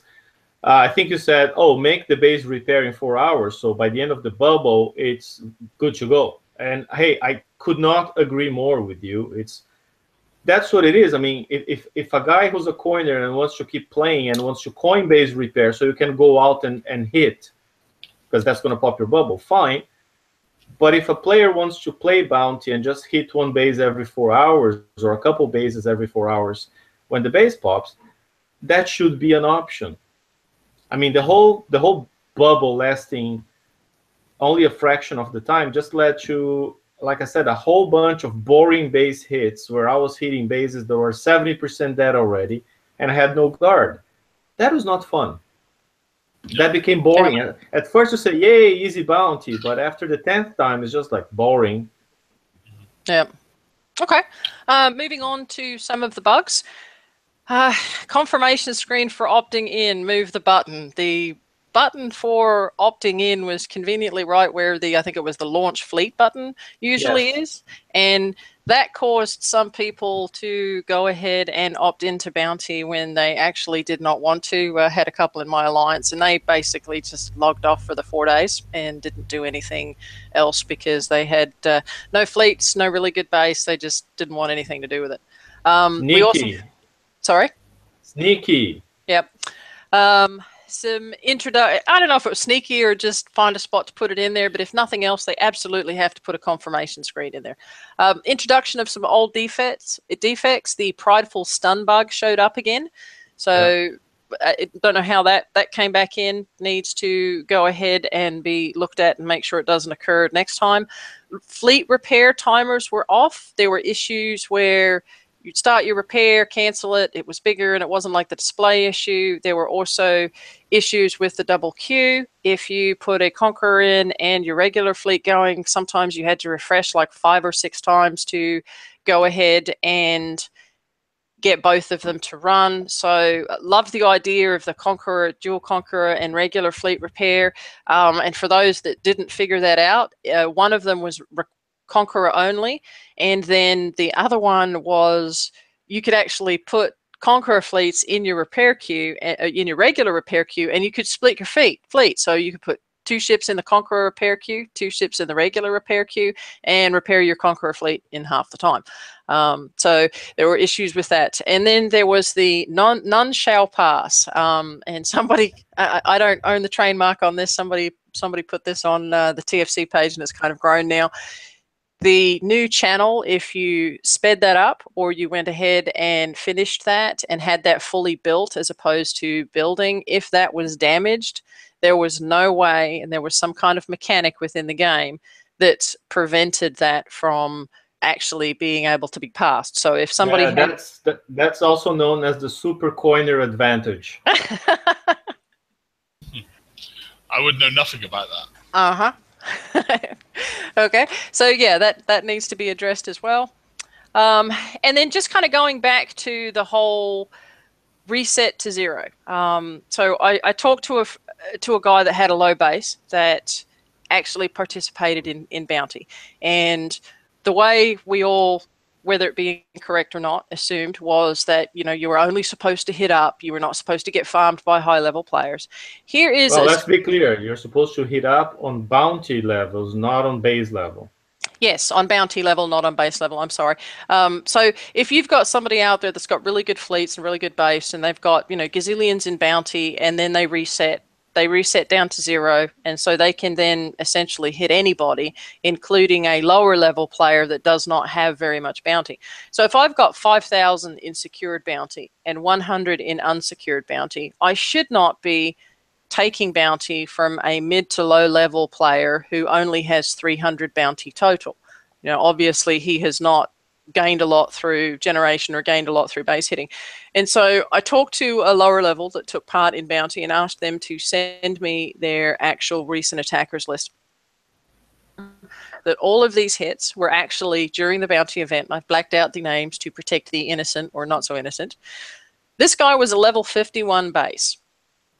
I think you said, oh, make the base repair in 4 hours, so by the end of the bubble, it's good to go. And, hey, I could not agree more with you. That's what it is. I mean, if a guy who's a coiner and wants to keep playing and wants to coin base repair so you can go out and hit, because that's going to pop your bubble, fine. But if a player wants to play bounty and just hit one base every 4 hours or a couple bases every 4 hours when the base pops, that should be an option. I mean, the whole bubble lasting only a fraction of the time just led to, like I said, a whole bunch of boring base hits where I was hitting bases that were 70% dead already and I had no guard. That was not fun. That became boring. At first you say, yay, easy bounty, but after the 10th time, it's just like boring.
Yeah. Okay. Moving on to some of the bugs. Confirmation screen for opting in, move the button. The button for opting in was conveniently right where I think it was the launch fleet button usually is. And that caused some people to go ahead and opt into bounty when they actually did not want to. Had a couple in my alliance and they basically just logged off for the 4 days and didn't do anything else because they had no fleets, no really good base. They just didn't want anything to do with it.
Sneaky.
Sorry?
Sneaky.
Yep. Some I don't know if it was sneaky or just find a spot to put it in there, but if nothing else, they absolutely have to put a confirmation screen in there. Introduction of some old defects. The prideful stun bug showed up again. So I don't know how that came back in. Needs to go ahead and be looked at and make sure it doesn't occur next time. Fleet repair timers were off. There were issues where you'd start your repair, cancel it. It was bigger and it wasn't like the display issue. There were also issues with the double queue. If you put a Conqueror in and your regular fleet going, sometimes you had to refresh like 5 or 6 times to go ahead and get both of them to run. So love the idea of the Conqueror, dual Conqueror and regular fleet repair. And for those that didn't figure that out, one of them was Conqueror only, and then the other one was you could actually put Conqueror fleets in your repair queue, in your regular repair queue, and you could split your fleet. So you could put 2 ships in the Conqueror repair queue, 2 ships in the regular repair queue, and repair your Conqueror fleet in half the time. So there were issues with that. And then there was the none shall pass. And somebody, I don't own the trademark on this. Somebody put this on the TFC page, and it's kind of grown now. The new channel, if you sped that up or you went ahead and finished that and had that fully built as opposed to building, if that was damaged, there was no way, and there was some kind of mechanic within the game that prevented that from actually being able to be passed. So if somebody
that's also known as the super coiner advantage.
I would know nothing about that.
Okay, so yeah, that needs to be addressed as well. And then just kind of going back to the whole reset to 0. So I talked to a guy that had a low base that actually participated in bounty, and the way we all, whether it be incorrect or not, assumed was that you were only supposed to hit up. You were not supposed to get farmed by high-level players. Here is
well, let's be clear. You're supposed to hit up on bounty levels, not on base level.
Yes, on bounty level, not on base level. I'm sorry. So if you've got somebody out there that's got really good fleets and really good base, and they've got gazillions in bounty, and then they reset down to 0, and so they can then essentially hit anybody, including a lower level player that does not have very much bounty. So if I've got 5,000 in secured bounty and 100 in unsecured bounty, I should not be taking bounty from a mid to low level player who only has 300 bounty total. Obviously he has not gained a lot through generation or gained a lot through base hitting. And so I talked to a lower level that took part in bounty and asked them to send me their actual recent attackers list. That all of these hits were actually during the bounty event. I've blacked out the names to protect the innocent or not so innocent. This guy was a level 51 base.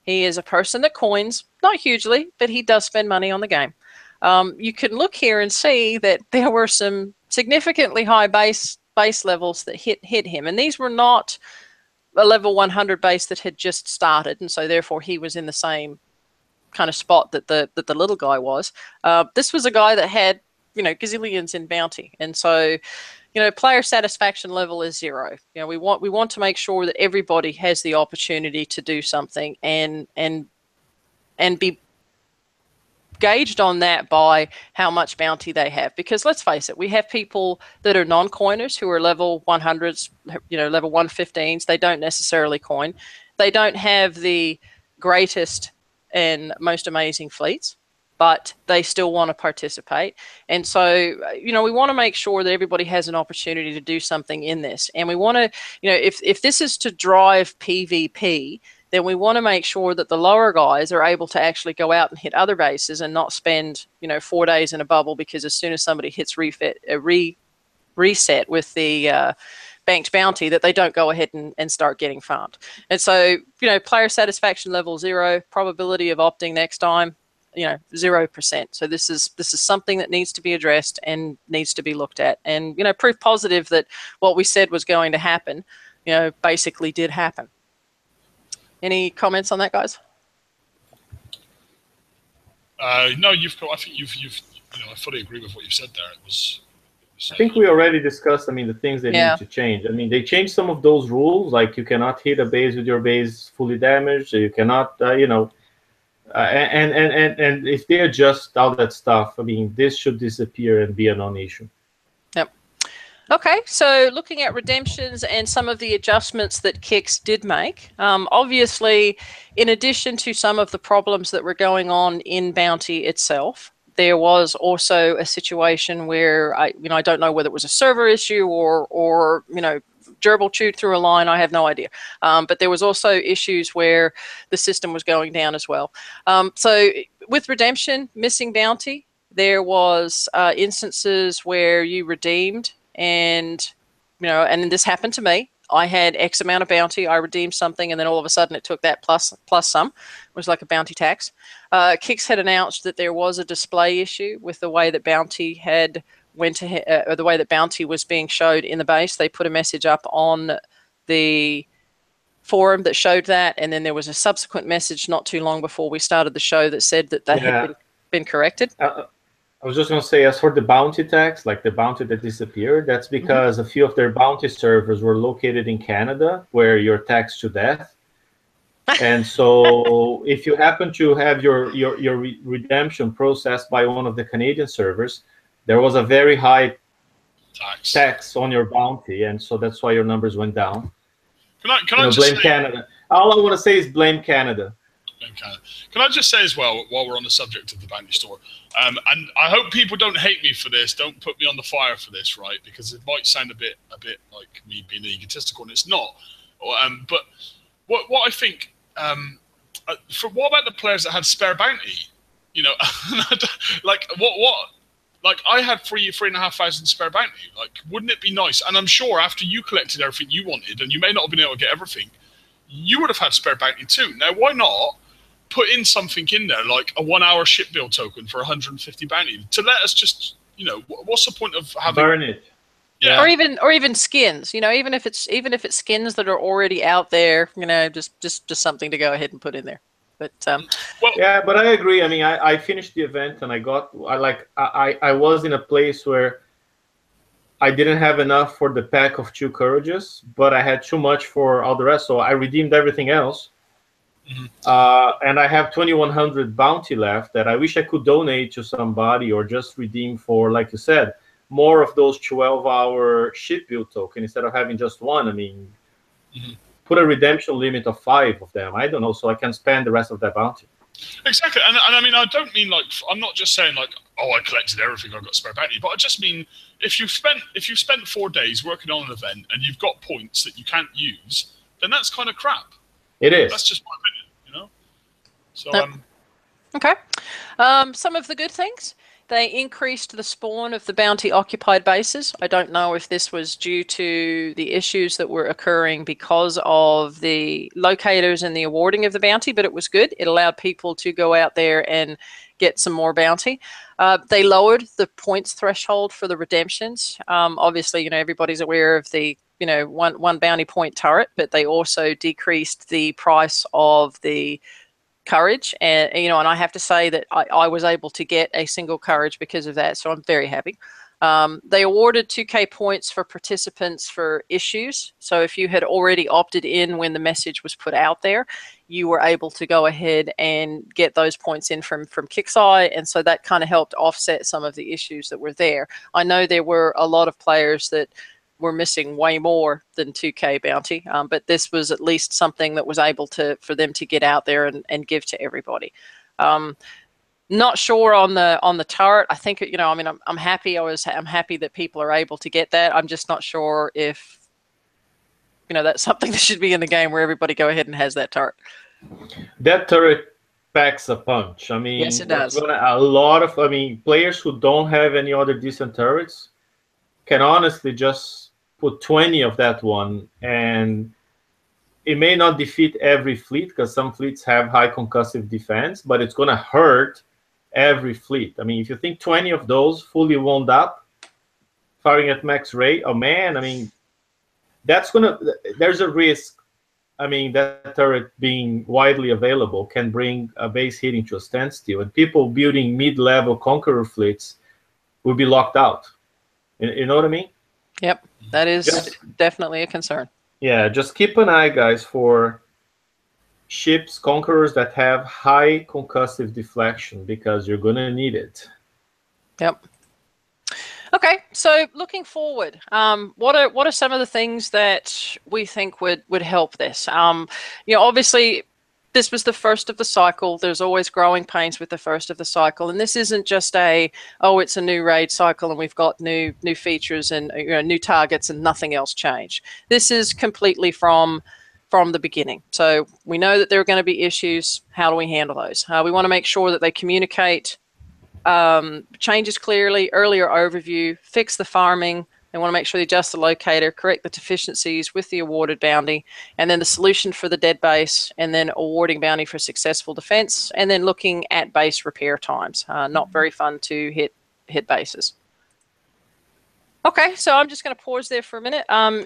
He is a person that coins, not hugely, but he does spend money on the game. You can look here and see that there were some significantly high base levels that hit him, and these were not a level 100 base that had just started, and so therefore he was in the same kind of spot that the little guy was. This was a guy that had gazillions in bounty, and so player satisfaction level is 0. We want to make sure that everybody has the opportunity to do something and be gauged on that by how much bounty they have. Because let's face it, we have people that are non-coiners who are level 100s, level 115s. They don't necessarily coin. They don't have the greatest and most amazing fleets, but they still want to participate. And so, we want to make sure that everybody has an opportunity to do something in this. And we want to, if this is to drive PvP, then we want to make sure that the lower guys are able to actually go out and hit other bases and not spend, 4 days in a bubble, because as soon as somebody hits reset with the banked bounty, that they don't go ahead and start getting farmed. And so, player satisfaction level 0, probability of opting next time, 0%. So this is something that needs to be addressed and needs to be looked at. And, proof positive that what we said was going to happen, basically did happen. Any comments on that, guys?
No, I think you've I fully agree with what you said there.
I think we already discussed, the things they need to change. They changed some of those rules, like you cannot hit a base with your base fully damaged, so you cannot, and if they adjust all that stuff, this should disappear and be a non-issue.
Yep. Okay, so looking at redemptions and some of the adjustments that Kix did make, obviously, in addition to some of the problems that were going on in Bounty itself, there was also a situation where I don't know whether it was a server issue or gerbil chewed through a line. I have no idea. But there was also issues where the system was going down as well. So with redemption, missing bounty, there was instances where you redeemed and this happened to me. I had X amount of bounty, I redeemed something, and then all of a sudden it took that plus some. It was like a bounty tax. Kix had announced that there was a display issue with the way that bounty or the way that bounty was being showed in the base. They put a message up on the forum that showed that, and then there was a subsequent message not too long before we started the show that said that had been corrected.
I was just going to say, as for the bounty tax, like the bounty that disappeared, that's because a few of their bounty servers were located in Canada, where you're taxed to death. And so if you happen to have your redemption processed by one of the Canadian servers, there was a very high tax on your bounty, and so that's why your numbers went down.
Can I just
blame
say,
Canada? All I want to say is blame Canada.
Can I just say as well, while we're on the subject of the bounty store, and I hope people don't hate me for this, don't put me on the fire for this, right? Because it might sound a bit like me being egotistical, and it's not. But what I think, what about the players that had spare bounty? Like what? Like I had 3,500 spare bounty. Like, wouldn't it be nice? And I'm sure after you collected everything you wanted, and you may not have been able to get everything, you would have had spare bounty too. Now, why not put in something in there like a 1-hour ship build token for 150 bounty to let us just, what's the point of having
burn it?
Yeah.
Or even skins, even if it's skins that are already out there, just something to go ahead and put in there. But
but I agree. I finished the event and I was in a place where I didn't have enough for the pack of 2 courages, but I had too much for all the rest, so I redeemed everything else. And I have 2,100 bounty left that I wish I could donate to somebody or just redeem for, like you said, more of those 12-hour ship build token instead of having just one. Put a redemption limit of 5 of them. I don't know, so I can spend the rest of that bounty.
Exactly, and I don't mean like, I'm not just saying like, oh, I collected everything, I got spare bounty, but I just mean if you spent 4 days working on an event and you've got points that you can't use, then that's kind of crap.
It is.
That's just my opinion, So
okay. Some of the good things. They increased the spawn of the bounty occupied bases. I don't know if this was due to the issues that were occurring because of the locators and the awarding of the bounty, but it was good. It allowed people to go out there and get some more bounty. They lowered the points threshold for the redemptions. Obviously, everybody's aware of the one bounty point turret, but they also decreased the price of the courage, and and I have to say that I was able to get a single courage because of that, so I'm very happy. They awarded 2k points for participants for issues, so if you had already opted in when the message was put out there, you were able to go ahead and get those points in from KIXEYE, and so that kind of helped offset some of the issues that were there. I know there were a lot of players that were missing way more than 2K bounty, but this was at least something that was able for them to get out there and give to everybody. Not sure on the turret. I think, you know, I mean, I'm happy. I'm happy that people are able to get that. I'm just not sure if, you know, that's something that should be in the game where everybody go ahead and has that turret.
That turret packs a punch. I mean,
yes, it does.
A lot of, I mean, players who don't have any other decent turrets can honestly just put 20 of that one, and it may not defeat every fleet because some fleets have high concussive defense, but it's going to hurt every fleet. I mean, if you think 20 of those fully wound up, firing at max rate, oh man, I mean, that's gonna, there's a risk. I mean, that turret being widely available can bring a base hitting to a standstill, and people building mid-level Conqueror fleets will be locked out. You know what I mean?
Yep, that is definitely a concern.
Yeah, just keep an eye, guys, for ships, Conquerors that have high concussive deflection, because you're going to need it.
Yep. Okay, so looking forward, what are some of the things that we think would help this? You know, obviously, this was the first of the cycle. There's always growing pains with the first of the cycle, and this isn't just it's a new raid cycle and we've got new features and, you know, new targets and nothing else changed. This is completely from the beginning. So we know that there are going to be issues. How do we handle those? We want to make sure that they communicate changes clearly, earlier overview, fix the farming. They want to make sure they adjust the locator, correct the deficiencies with the awarded bounty, and then the solution for the dead base, and then awarding bounty for successful defense, and then looking at base repair times. Not very fun to hit bases. Okay, so I'm just going to pause there for a minute. I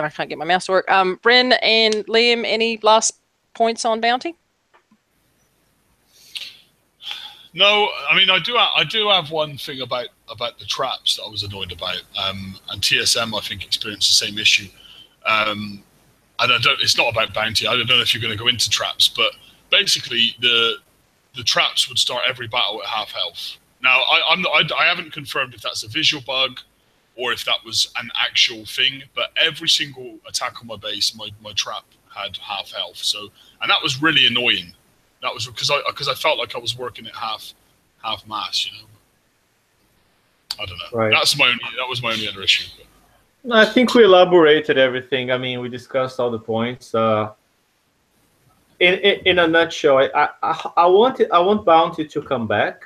can't get my mouse to work. Bren and Liam, any last points on bounty?
No, I mean, I do have one thing about the traps that I was annoyed about, and TSM I think experienced the same issue. And it's not about bounty. I don't know if you're going to go into traps, but basically the traps would start every battle at half health. Now I haven't confirmed if that's a visual bug or if that was an actual thing, but every single attack on my base, my trap had half health. So, and that was really annoying. That was because I felt like I was working at half mass, you know. I don't know. Right. That was my only other issue. But.
I think we elaborated everything. I mean, we discussed all the points. In a nutshell, I want bounty to come back,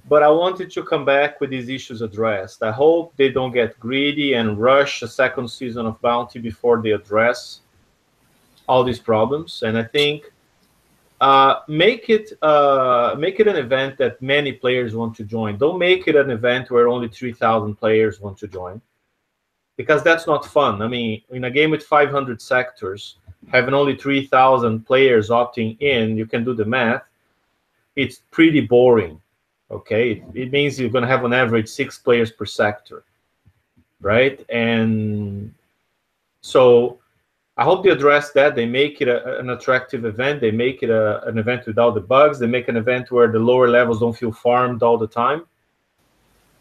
but I want it to come back with these issues addressed. I hope they don't get greedy and rush a second season of bounty before they address all these problems. And I think make it an event that many players want to join. Don't make it an event where only 3,000 players want to join, because that's not fun. I mean, in a game with 500 sectors, having only 3,000 players opting in, you can do the math. It's pretty boring. Okay, it means you're going to have on average 6 players per sector, right? And so I hope they address that. They make it an attractive event. They make it an event without the bugs. They make an event where the lower levels don't feel farmed all the time,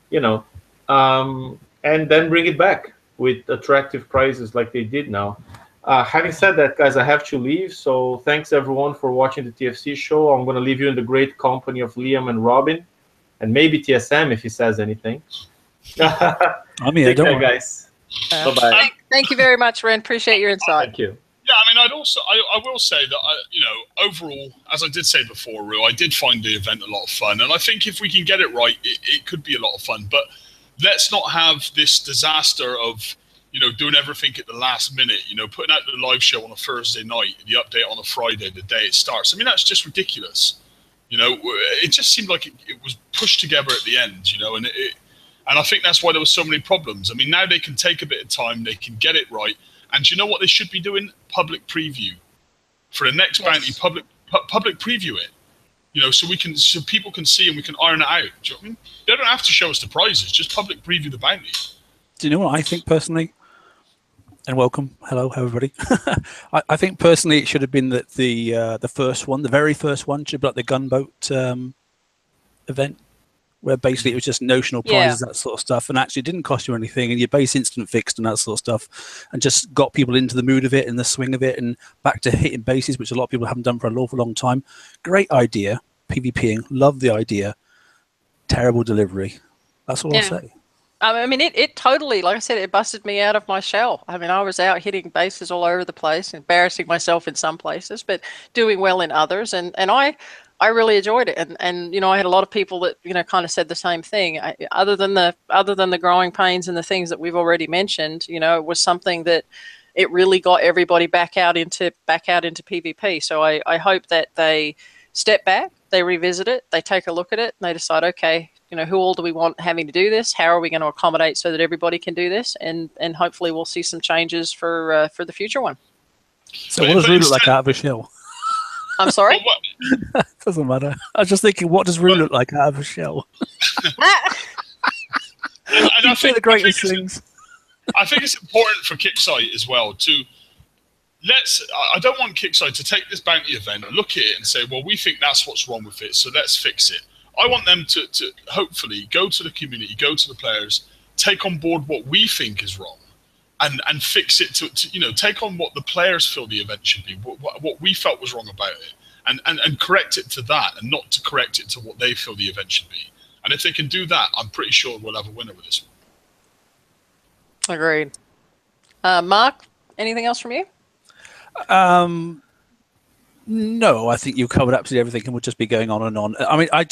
you know, and then bring it back with attractive prizes like they did now. Having said that, guys, I have to leave. So thanks, everyone, for watching the TFC show. I'm going to leave you in the great company of Liam and Robyn, and maybe TSM if he says anything.
I'm here,
Take care, guys. Bye-bye.
Thank you very much, Ren. Appreciate your insight.
Thank you.
Yeah, I mean, I will say that, you know, overall, as I did say before, Rue, I did find the event a lot of fun. And I think if we can get it right, it could be a lot of fun. But let's not have this disaster of, you know, doing everything at the last minute, you know, putting out the live show on a Thursday night, the update on a Friday, the day it starts. I mean, that's just ridiculous. You know, it just seemed like it was pushed together at the end, you know, and I think that's why there were so many problems. I mean, now they can take a bit of time, they can get it right. And you know what they should be doing? Public preview. For the next bounty, public preview it. You know, so people can see and we can iron it out. Do you know what I mean? They don't have to show us the prizes, just public preview the bounty.
Do you know what I think personally? And welcome. Hello, everybody. I think personally it should have been that the first one, the very first one, should be like the gunboat event, where basically it was just notional prizes, that sort of stuff, and actually it didn't cost you anything, and your base instant fixed and that sort of stuff, and just got people into the mood of it and the swing of it and back to hitting bases, which a lot of people haven't done for an awful long time. Great idea, PvPing, love the idea, terrible delivery. That's all I'll say.
I mean, it totally, like I said, it busted me out of my shell. I mean, I was out hitting bases all over the place, embarrassing myself in some places, but doing well in others. And I really enjoyed it. And you know, I had a lot of people that, you know, kind of said the same thing. Other than the growing pains and the things that we've already mentioned, you know, it was something that it really got everybody back out into PvP. So I hope that they step back, they revisit it, they take a look at it, and they decide, okay, you know, who all do we want having to do this? How are we going to accommodate so that everybody can do this? And hopefully we'll see some changes for the future one.
So what does Rue look like out of a shell?
I'm sorry?
Doesn't matter. I was just thinking, what does Rue look like out of a shell?
and I think
the greatest things.
I think it's important for Kicksite as well to I don't want Kicksite to take this bounty event, look at it and say, well, we think that's what's wrong with it, so let's fix it. I want them to hopefully go to the community, go to the players, take on board what we think is wrong, and fix it to you know, take on what the players feel the event should be, what we felt was wrong about it, and correct it to that, and not to correct it to what they feel the event should be. And if they can do that, I'm pretty sure we'll have a winner with this one.
Agreed. Mark, anything else from you?
No, I think you've covered absolutely everything, and we'll just be going on and on. I mean, I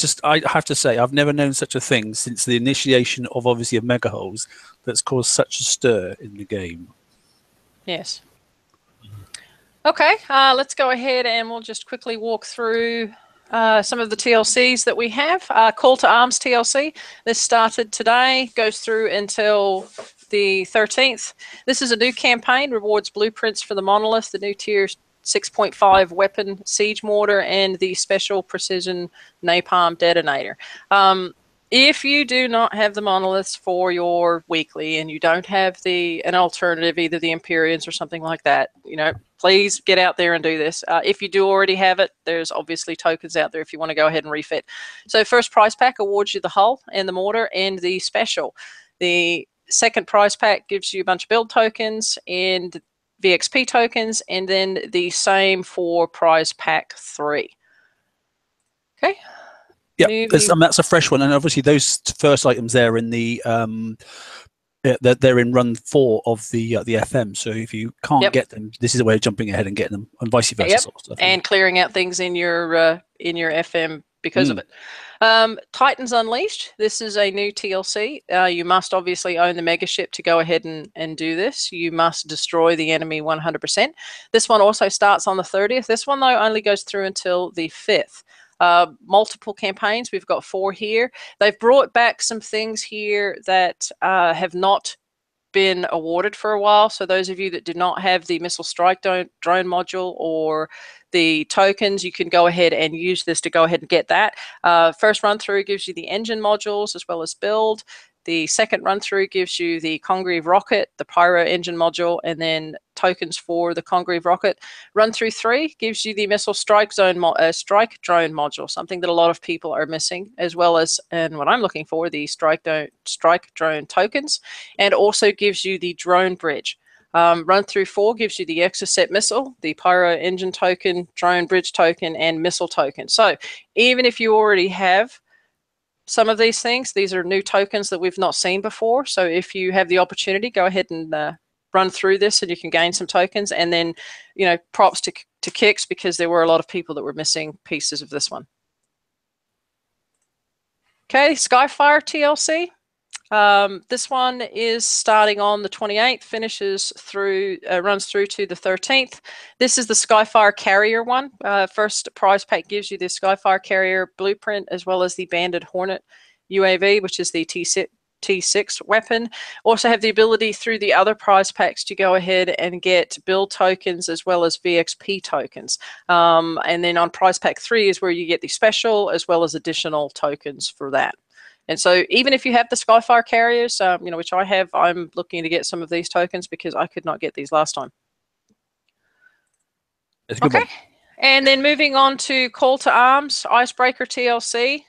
have to say, I've never known such a thing since the initiation of obviously of Mega Holes that's caused such a stir in the game.
Yes. Okay, let's go ahead and we'll just quickly walk through some of the TLCs that we have. Call to Arms TLC. This started today, goes through until the 13th. This is a new campaign, rewards blueprints for the monolith, the new tier 6.5 weapon siege mortar, and the special precision napalm detonator. If you do not have the monoliths for your weekly and you don't have an alternative, either the Empyreans or something like that, you know, please get out there and do this. If you do already have it, there's obviously tokens out there if you want to go ahead and refit. So first prize pack awards you the hull and the mortar and the special. The second prize pack gives you a bunch of build tokens and VXP tokens, and then the same for prize pack 3. Okay.
Yeah, that's a fresh one, and obviously those first items there in the they're in run 4 of the FM. So if you can't get them, this is a way of jumping ahead and getting them, and vice versa. Sort of stuff,
and clearing out things in your FM because of it. Titans Unleashed. This is a new TLC. You must obviously own the mega ship to go ahead and do this. You must destroy the enemy 100%. This one also starts on the 30th. This one, though, only goes through until the 5th. Multiple campaigns. We've got 4 here. They've brought back some things here that have not been awarded for a while. So those of you that did not have the missile strike drone module or the tokens, you can go ahead and use this to go ahead and get that. First run through gives you the engine modules as well as build. The second run through gives you the Congreve rocket, the pyro engine module, and then tokens for the Congreve rocket. Run through 3 gives you the missile strike drone module, something that a lot of people are missing, as well as, and what I'm looking for, the strike drone tokens, and also gives you the drone bridge. Run through 4 gives you the Exocet missile, the pyro engine token, drone bridge token, and missile token. So even if you already have some of these things, these are new tokens that we've not seen before. So if you have the opportunity, go ahead and run through this and you can gain some tokens. And then, you know, props to Kix, because there were a lot of people that were missing pieces of this one. Okay, Skyfire TLC. This one is starting on the 28th, runs through to the 13th. This is the Skyfire Carrier one. First prize pack gives you the Skyfire Carrier blueprint, as well as the Banded Hornet UAV, which is the T6 weapon. Also have the ability through the other prize packs to go ahead and get build tokens as well as VXP tokens. And then on prize pack 3 is where you get the special as well as additional tokens for that. And so even if you have the Skyfire carriers, which I have, I'm looking to get some of these tokens because I could not get these last time.
Okay.
And then moving on to Call to Arms, Icebreaker TLC.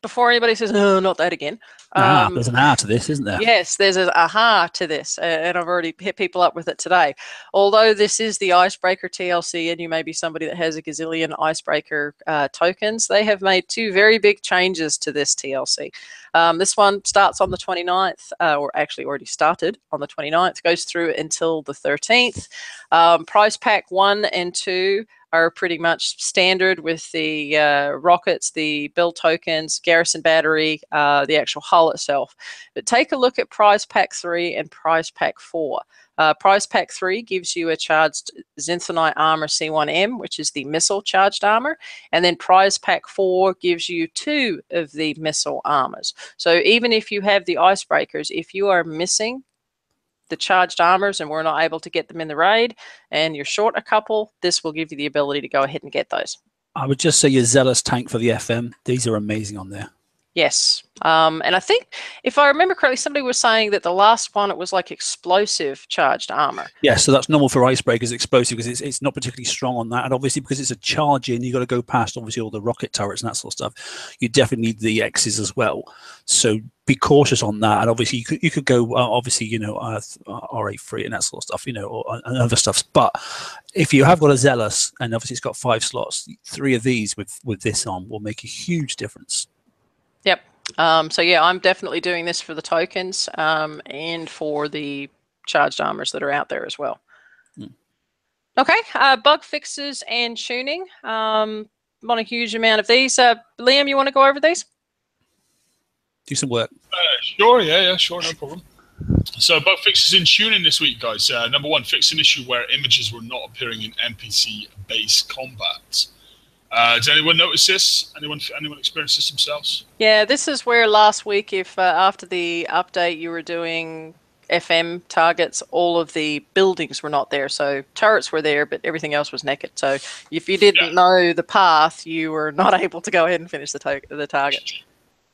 Before anybody says, "Oh, not that again."
There's an R to this, isn't there?
Yes, there's an aha to this, and I've already hit people up with it today. Although this is the Icebreaker TLC, and you may be somebody that has a gazillion Icebreaker tokens, they have made two very big changes to this TLC. This one starts on the 29th, or actually already started on the 29th, goes through until the 13th. Prize pack 1 and 2 are pretty much standard with the rockets, the build tokens, garrison battery, the actual hull itself. But take a look at prize pack 3 and prize pack 4. Prize pack 3 gives you a charged Zenthonite armor C1M, which is the missile charged armor. And then prize pack 4 gives you 2 of the missile armors. So even if you have the icebreakers, if you are missing the charged armors and we're not able to get them in the raid and you're short a couple, this will give you the ability to go ahead and get those.
I would just say your Zealous tank for the FM. These are amazing on there.
Yes. And I think if I remember correctly, somebody was saying that the last one, it was like explosive charged armor.
Yeah, so that's normal for Icebreakers, explosive, because it's not particularly strong on that. And obviously, because it's a charge in, you've got to go past, obviously, all the rocket turrets and that sort of stuff. You definitely need the X's as well. So be cautious on that. And obviously, you could go, obviously, RA3 and that sort of stuff, and other stuff. But if you have got a Zealous, and obviously it's got 5 slots, 3 of these with this on will make a huge difference.
Yep. So yeah, I'm definitely doing this for the tokens and for the charged armors that are out there as well. Okay, bug fixes and tuning. Not a huge amount of these. Liam, you want to go over these?
Do some work.
Sure, yeah, sure, no problem. So bug fixes in tuning this week, guys. Number 1, fix an issue where images were not appearing in NPC base combat. Did anyone notice this? Anyone experience this themselves?
Yeah, this is where last week, if after the update you were doing FM targets, all of the buildings were not there. So turrets were there, but everything else was naked. So if you didn't know the path, you were not able to go ahead and finish the target.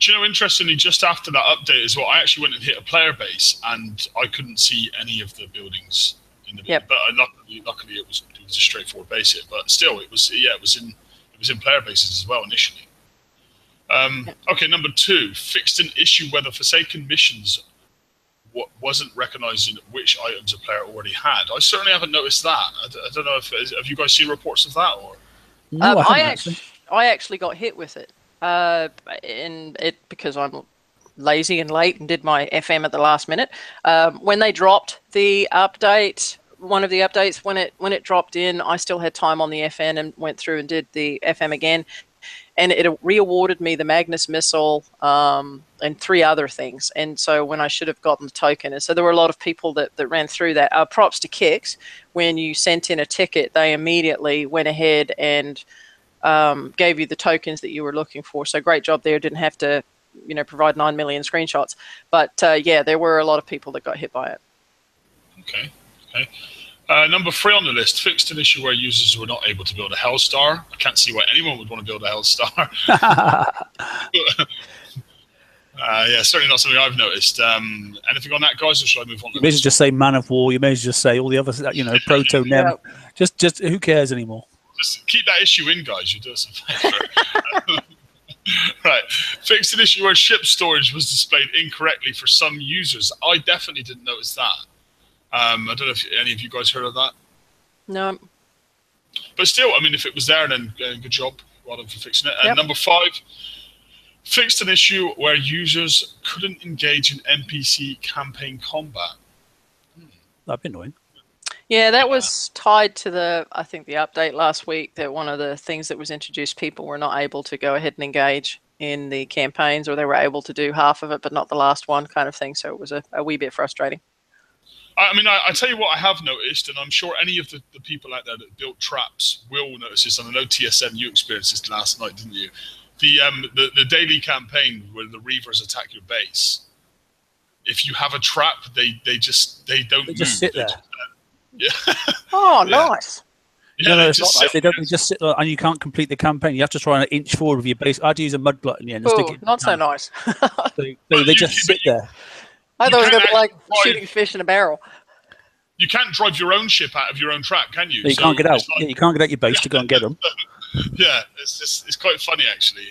Do you know, interestingly, just after that update as well, I actually went and hit a player base, and I couldn't see any of the buildings in the.
Yep.
But luckily, it was a straightforward base hit. But still, it was in player bases as well initially. Okay, number 2, fixed an issue where the Forsaken missions wasn't recognizing which items a player already had. I certainly haven't noticed that. I don't know have you guys seen reports of that or?
No,
I actually got hit with it. Because I'm lazy and late and did my FM at the last minute. When they dropped the update, one of the updates, when it dropped in, I still had time on the FN and went through and did the FM again, and it re-awarded me the Magnus missile and 3 other things. And so when I should have gotten the token, and so there were a lot of people that ran through that. Props to Kix. When you sent in a ticket, they immediately went ahead and gave you the tokens that you were looking for. So great job there. Didn't have to provide 9 million screenshots. But yeah, there were a lot of people that got hit by it.
Okay. Number 3 on the list, fixed an issue where users were not able to build a Hellstar. I can't see why anyone would want to build a Hellstar. Yeah, certainly not something I've noticed. Anything on that, guys, or should I move on?
You may as well just say Man of War. You may as well just say all the other, Proto Nem. Yeah. Just who cares anymore?
Just keep that issue in, guys. You do us a favor. Right. Fixed an issue where ship storage was displayed incorrectly for some users. I definitely didn't notice that. I don't know if any of you guys heard of that.
No.
But still, I mean, if it was there, then good job. Well done for fixing it. And number 5, fixed an issue where users couldn't engage in NPC campaign combat.
That'd be annoying.
Yeah, that was tied to the update last week, that one of the things that was introduced, people were not able to go ahead and engage in the campaigns, or they were able to do half of it, but not the last one kind of thing. So it was a wee bit frustrating.
I mean, I tell you what I have noticed, and I'm sure any of the people out there that built traps will notice this, and I know TSM, you experienced this last night, didn't you? The daily campaign where the Reavers attack your base, if you have a trap, they don't move.
Just sit there.
Yeah.
Oh, nice.
Yeah,
no, it's not nice. They don't just sit there and you can't complete the campaign. You have to try and inch forward with your base. I had to use a mud glut in the end.
Oh, not so nice.
So they just sit there.
I thought it was going to be like shooting fish in a barrel.
You can't drive your own ship out of your own track, can you?
You can't get out. Yeah, you can't get out your base to go and get them.
Yeah, it's quite funny actually.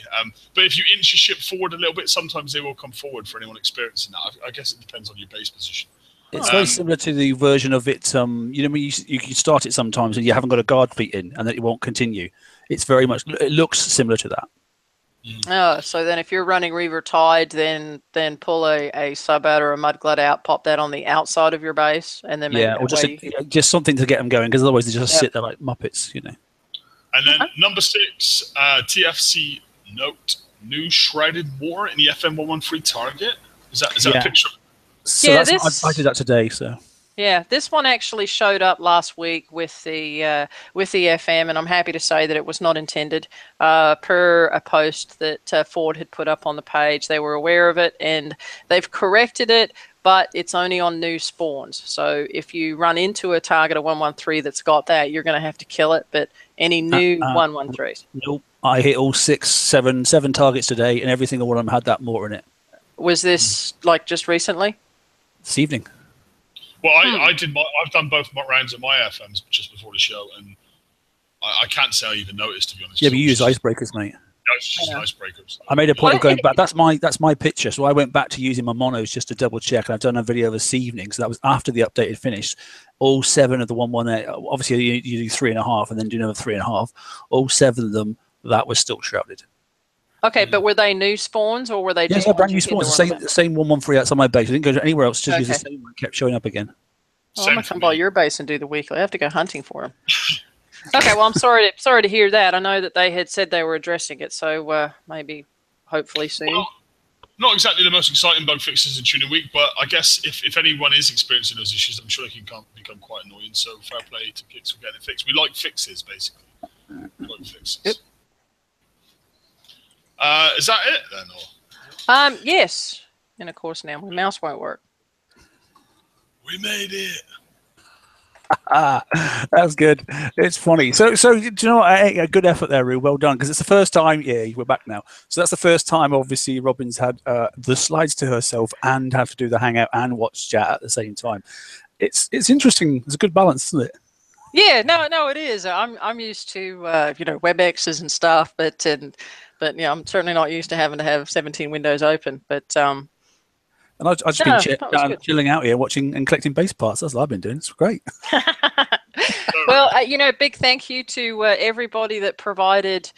But if you inch your ship forward a little bit, sometimes they will come forward for anyone experiencing that. I guess it depends on your base position.
It's very similar to the version of it. You know, when you can start it sometimes and you haven't got a guard feat in, and that it won't continue. It's very much. It looks similar to that.
Oh, so then if you're running Reaver Tide, then pull a sub out or a mud glut out, pop that on the outside of your base, and then maybe
or just something to get them going, because otherwise they just sit there like muppets, you know.
And then number 6, TFC note: new shredded war in the FM113 target. Is that a picture?
So
yeah,
I did that today. So
yeah, this one actually showed up last week with the FM, and I'm happy to say that it was not intended. Per a post that Ford had put up on the page, they were aware of it and they've corrected it, but it's only on new spawns. So if you run into a target of 113 that's got that, you're going to have to kill it. But any new 113s.
Nope. I hit all seven targets today, and every single one of them had that mortar in it.
Was this like just recently?
This evening.
Well, I've done both rounds of my FMs just before the show, and I can't say I even noticed, to be honest.
Yeah, but you use icebreakers, mate.
Yeah, it's just icebreakers.
I made a point of going back. That's my picture. So I went back to using my monos just to double check. And I've done a video this evening, so that was after the update had finished. All 7 of the 118. Obviously, you do 3.5, and then do another 3.5. All 7 of them that was still shrouded.
Okay, but were they new spawns or were they just
brand new spawns? The same 113 outside my base. I didn't go anywhere else. Just use the same one. It kept showing up again.
Well, I'm gonna come by your base and do the weekly. I have to go hunting for them. Okay, well, I'm sorry to hear that. I know that they had said they were addressing it, so maybe, hopefully soon.
Well, not exactly the most exciting bug fixes in Tuning Week, but I guess if anyone is experiencing those issues, I'm sure they can become quite annoying. So fair play to Kix for getting it fixed. We like fixes, basically. We like fixes.
Yep.
Is that it then? Or?
Yes. And of course now my mouse won't work.
We made it.
That's good. It's funny. So do you know what? A good effort there, Rue. Well done. Because it's the first time. Yeah, we're back now. So that's the first time, obviously, Robyn's had the slides to herself and have to do the hangout and watch chat at the same time. It's interesting. It's a good balance, isn't it?
Yeah. No, it is. I'm used to WebExes and stuff, but yeah, I'm certainly not used to having to have 17 windows open. But
and I've just been chilling out here, watching and collecting base parts. That's what I've been doing. It's great.
Well, big thank you to everybody that provided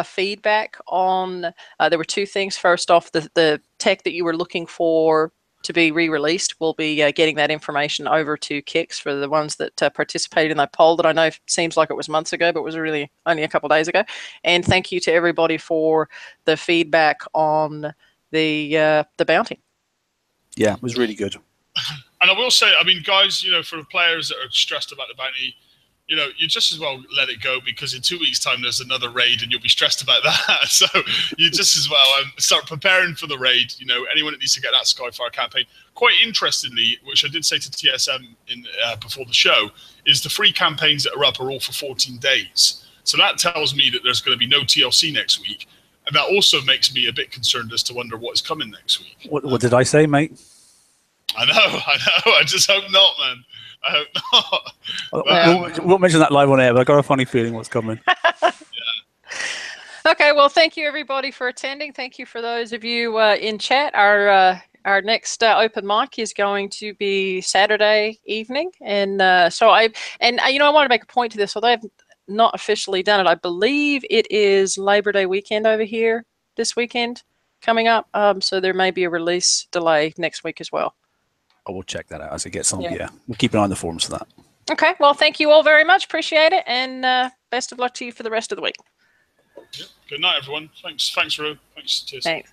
feedback on. There were 2 things. First off, the tech that you were looking for to be re-released. We'll be getting that information over to Kix for the ones that participated in that poll that I know seems like it was months ago, but was really only a couple of days ago. And thank you to everybody for the feedback on the bounty.
Yeah, it was really good.
And I will say, I mean, guys, for players that are stressed about the bounty, you just as well let it go, because in 2 weeks' time there's another raid and you'll be stressed about that. So you just as well start preparing for the raid. Anyone that needs to get that Skyfire campaign. Quite interestingly, which I did say to TSM before the show, is the free campaigns that are up are all for 14 days. So that tells me that there's going to be no TLC next week. And that also makes me a bit concerned as to wonder what is coming next week.
What did I say, mate?
I know. I just hope not, man. I hope
not. We'll mention that live on air, but I've got a funny feeling what's coming.
Yeah.
Okay, well, thank you, everybody, for attending. Thank you for those of you in chat. Our next open mic is going to be Saturday evening. And I want to make a point to this, although I've not officially done it. I believe it is Labor Day weekend over here this weekend coming up. So there may be a release delay next week as well.
I will check that out as it gets on. Yeah, we'll keep an eye on the forums for that.
Okay, well, thank you all very much. Appreciate it. And best of luck to you for the rest of the week.
Yep. Good night, everyone. Thanks, Ru. Thanks, cheers.
Thanks.